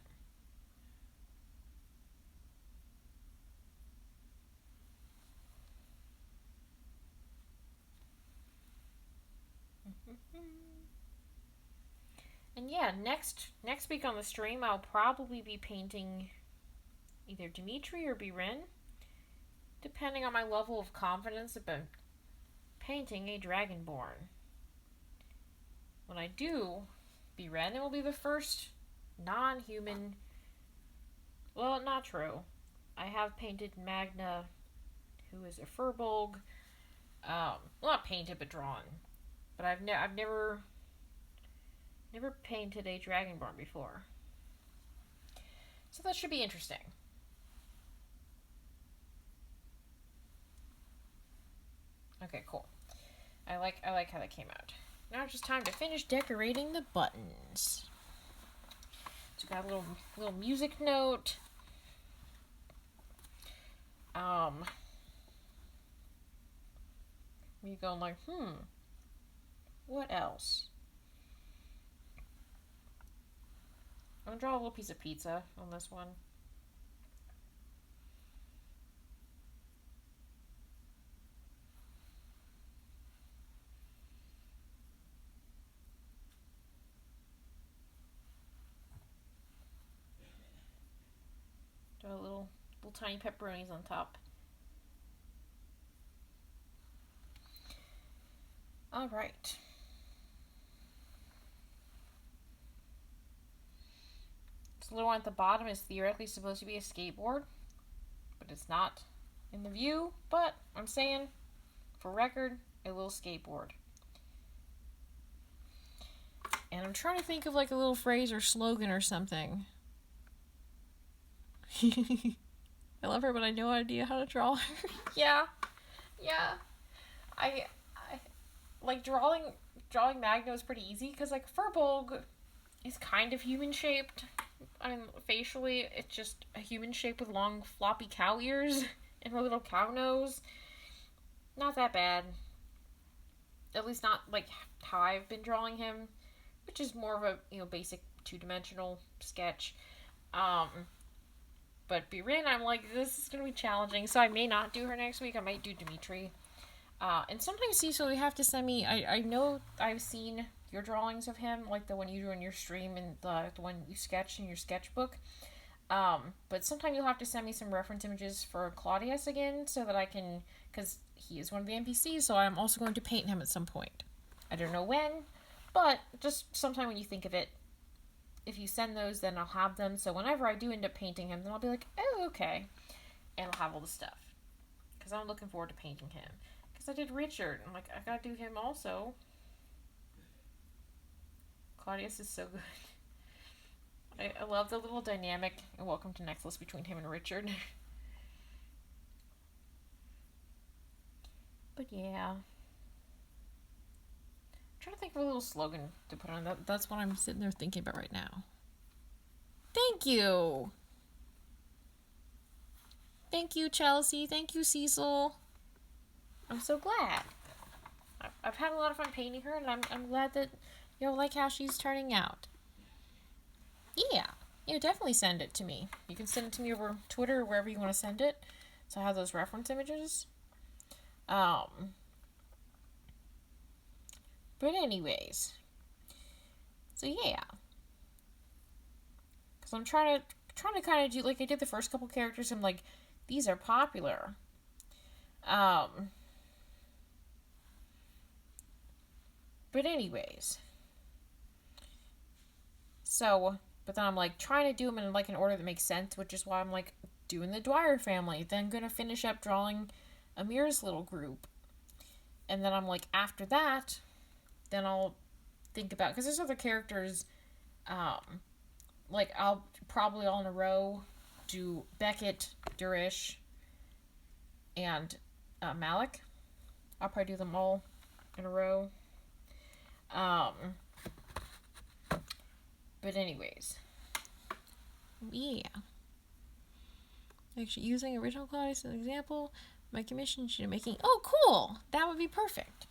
And yeah, next week on the stream, I'll probably be painting either Dimitri or Birin. depending on my level of confidence about painting a dragonborn. When I do, Ren will be the first non-human. Well, not true. I have painted Magna, who is a furbolg. Well, not painted, but drawn. But I've never painted a dragonborn before. So that should be interesting. Okay, cool. I like how that came out. Now it's just time to finish decorating the buttons. So got a little music note. Me going like, what else? I'm gonna draw a little piece of pizza on this one. Draw little tiny pepperonis on top. All right. This little one at the bottom is theoretically supposed to be a skateboard, but it's not in the view. But I'm saying, for record, a little skateboard. And I'm trying to think of like a little phrase or slogan or something. I love her, but I have no idea how to draw her. Yeah. I like drawing Magna is pretty easy because like Furbolg is kind of human shaped. I mean, facially, it's just a human shape with long floppy cow ears and a little cow nose. Not that bad. At least not like how I've been drawing him, which is more of a basic 2-dimensional sketch. But Ren, I'm like, this is gonna be challenging, so I may not do her next week. I might do Dimitri. And sometimes Cecil, you have to send me. I know I've seen your drawings of him, like the one you drew in your stream and the one you sketched in your sketchbook. But sometimes you'll have to send me some reference images for Claudius again, so that I can, because he is one of the NPCs, so I'm also going to paint him at some point. I don't know when, but just sometime when you think of it. If you send those, then I'll have them. So whenever I do end up painting him, then I'll be like, oh, okay. And I'll have all the stuff. Because I'm looking forward to painting him. Because I did Richard. I'm like, I gotta do him also. Claudius is so good. I love the little dynamic and welcome to Nexilis between him and Richard. But yeah. I'm trying to think of a little slogan to put on. That's what I'm sitting there thinking about right now. Thank you! Thank you, Chelsea. Thank you, Cecil. I'm so glad. I've had a lot of fun painting her, and I'm glad that you'll like how she's turning out. Yeah. Definitely send it to me. You can send it to me over Twitter or wherever you want to send it. So I have those reference images. But anyways. So yeah. Because I'm trying to kind of do, like I did the first couple characters, I'm like, these are popular. But anyways. So, but then I'm like trying to do them in like an order that makes sense, which is why I'm like doing the Dwyer family. Then gonna finish up drawing Amir's little group. And then I'm like, after that, then I'll think about, because there's other characters, like I'll probably all in a row do Beckett, Durish, and Malik. I'll probably do them all in a row. But anyways. Yeah. Actually, using original Claudius as an example, my commission should be making... Oh, cool! That would be perfect.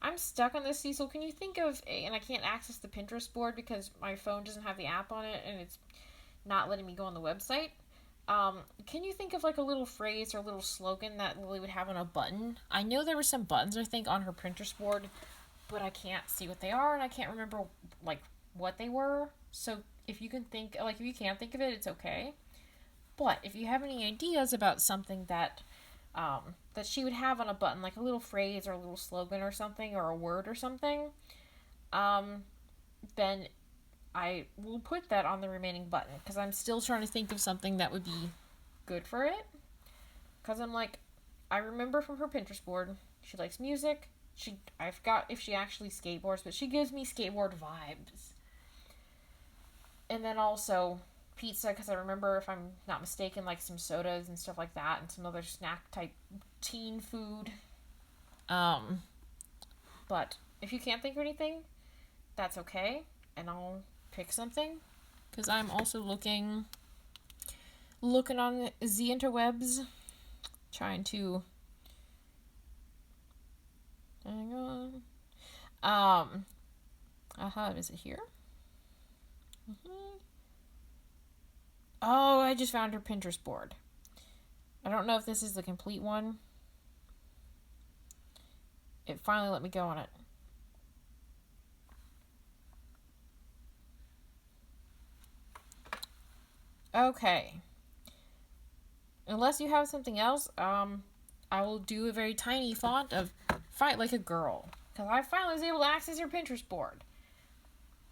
I'm stuck on this, Cecil. Can you think of and I can't access the Pinterest board because my phone doesn't have the app on it and it's not letting me go on the website. Can you think of like a little phrase or a little slogan that Lili would have on a button? I know there were some buttons, I think, on her Pinterest board, but I can't see what they are and I can't remember like what they were. So if you can think, like if you can't think of it, it's okay. But if you have any ideas about something that that she would have on a button, like a little phrase or a little slogan or something, or a word or something, then I will put that on the remaining button, because I'm still trying to think of something that would be good for it. Because I'm like, I remember from her Pinterest board, she likes music. I forgot if she actually skateboards, but she gives me skateboard vibes. And then also pizza, because I remember, if I'm not mistaken, like some sodas and stuff like that, and some other snack type teen food. But if you can't think of anything, that's okay, and I'll pick something, because I'm also looking on the interwebs, trying to hang on. Is it here? Oh, I just found her Pinterest board. I don't know if this is the complete one. It finally let me go on it. Okay. Unless you have something else, I will do a very tiny font of "Fight Like a Girl." Because I finally was able to access your Pinterest board.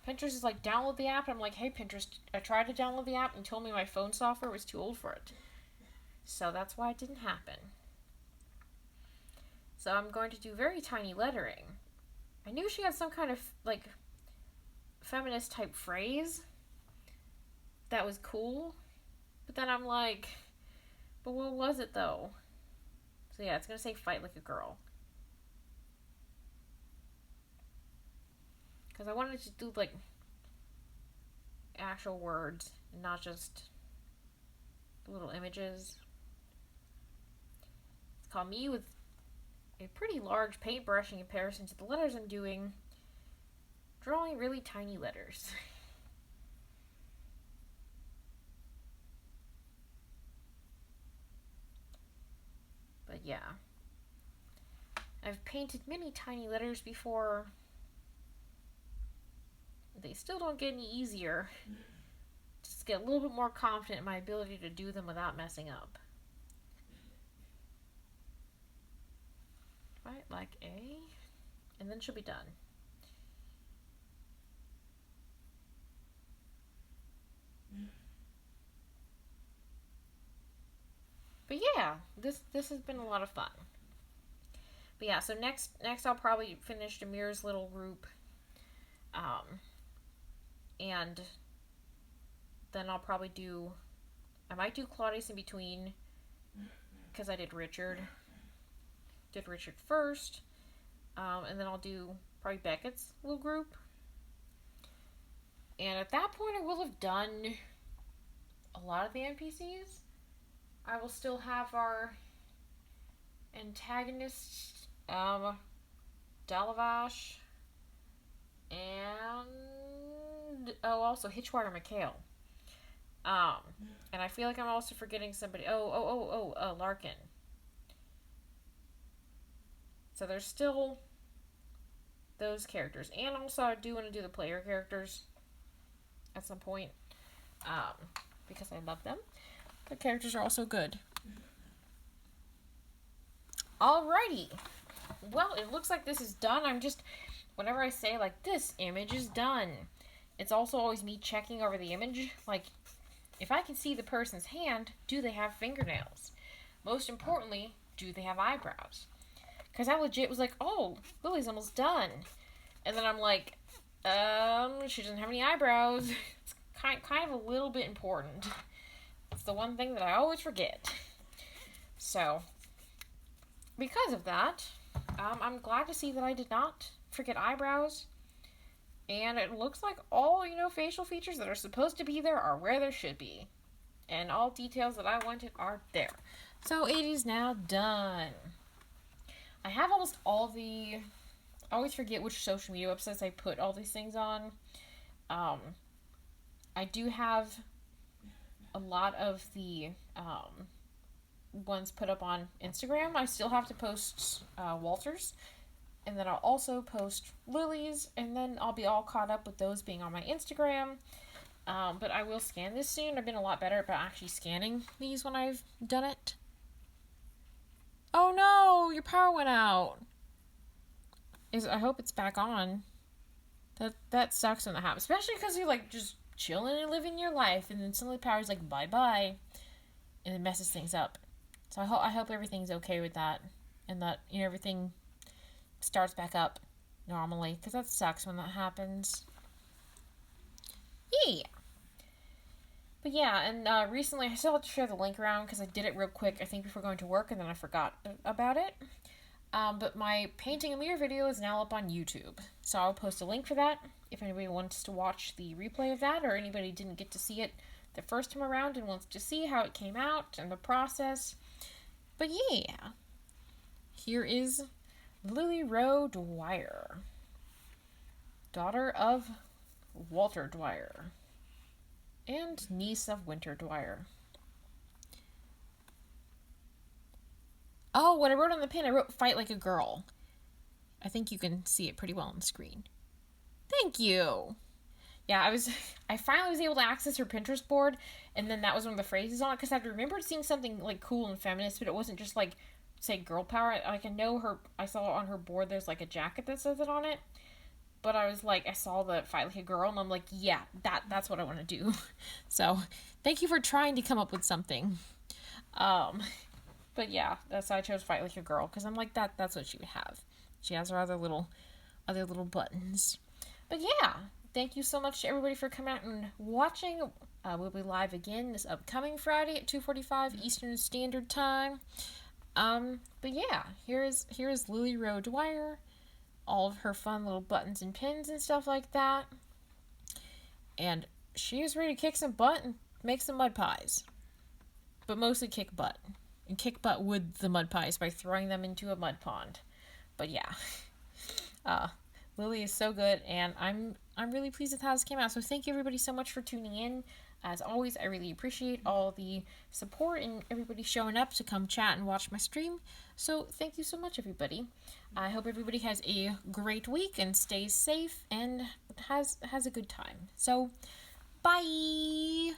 Pinterest is like, download the app, and I'm like, hey Pinterest, I tried to download the app and told me my phone software was too old for it. So that's why it didn't happen. So I'm going to do very tiny lettering. I knew she had some kind of, like, feminist type phrase that was cool. But then I'm like, but what was it though? So yeah, it's going to say "Fight Like a Girl." Because I wanted to do, like, actual words and not just little images. It's called me with a pretty large paintbrush in comparison to the letters I'm doing, drawing really tiny letters. But yeah, I've painted many tiny letters before. They still don't get any easier. Just get a little bit more confident in my ability to do them without messing up. Right, like A, and then she'll be done. But yeah, this has been a lot of fun. But yeah, so next I'll probably finish Demir's little group, and then I'll probably I might do Claudius in between, because I did Richard first, and then I'll do probably Beckett's little group, and at that point I will have done a lot of the NPCs. I will still have our antagonists, Dalavash, and also Hitchwater McHale. And I feel like I'm also forgetting somebody. Larkin. So there's still those characters, and also I do want to do the player characters at some point, because I love them. The characters are also good. Alrighty. Well, it looks like this is done. Whenever I say, like, this image is done, it's also always me checking over the image. Like, if I can see the person's hand, do they have fingernails? Most importantly, do they have eyebrows? Because I legit was like, oh, Lily's almost done. And then I'm like, she doesn't have any eyebrows. It's kind of a little bit important. It's the one thing that I always forget. So, because of that, I'm glad to see that I did not forget eyebrows. And it looks like all, facial features that are supposed to be there are where they should be. And all details that I wanted are there. So it is now done. I have almost all I always forget which social media websites I put all these things on. I do have a lot of the ones put up on Instagram. I still have to post Walter's, and then I'll also post Lily's, and then I'll be all caught up with those being on my Instagram. But I will scan this soon. I've been a lot better about actually scanning these when I've done it. Oh no, your power went out. I hope it's back on. That sucks when that happens, especially because you're like just chilling and living your life, and then suddenly the power's like bye bye, and it messes things up. So I hope everything's okay with that, and that everything starts back up normally, because that sucks when that happens. Yeah. But yeah, and recently I still have to share the link around because I did it real quick, I think before going to work, and then I forgot about it. But my painting a mirror video is now up on YouTube. So I'll post a link for that if anybody wants to watch the replay of that, or anybody didn't get to see it the first time around and wants to see how it came out and the process. But yeah, here is Lili Dwyer, daughter of Walter Dwyer and niece of Winter Dwyer. Oh, what I wrote on the pin, I wrote "fight like a girl." I think you can see it pretty well on the screen. Thank you. Yeah, I finally was able to access her Pinterest board, and then that was one of the phrases on it, because I remembered seeing something like cool and feminist, but it wasn't just like, say, girl power. Like, I saw on her board there's like a jacket that says it on it, but I was like, I saw the "fight like a girl," and I'm like, yeah, that's what I want to do. So, thank you for trying to come up with something. But yeah, that's why I chose "fight like a girl," because I'm like, that's what she would have. She has her other little buttons. But yeah, thank you so much to everybody for coming out and watching. We'll be live again this upcoming Friday at 2:45 Eastern Standard Time. But yeah, here is Lili Dwyer, all of her fun little buttons and pins and stuff like that. And she is ready to kick some butt and make some mud pies. But mostly kick butt. And kick butt with the mud pies by throwing them into a mud pond. But yeah. Lili is so good, and I'm really pleased with how this came out. So thank you everybody so much for tuning in. As always, I really appreciate all the support and everybody showing up to come chat and watch my stream. So thank you so much, everybody. I hope everybody has a great week and stays safe and has a good time. So bye!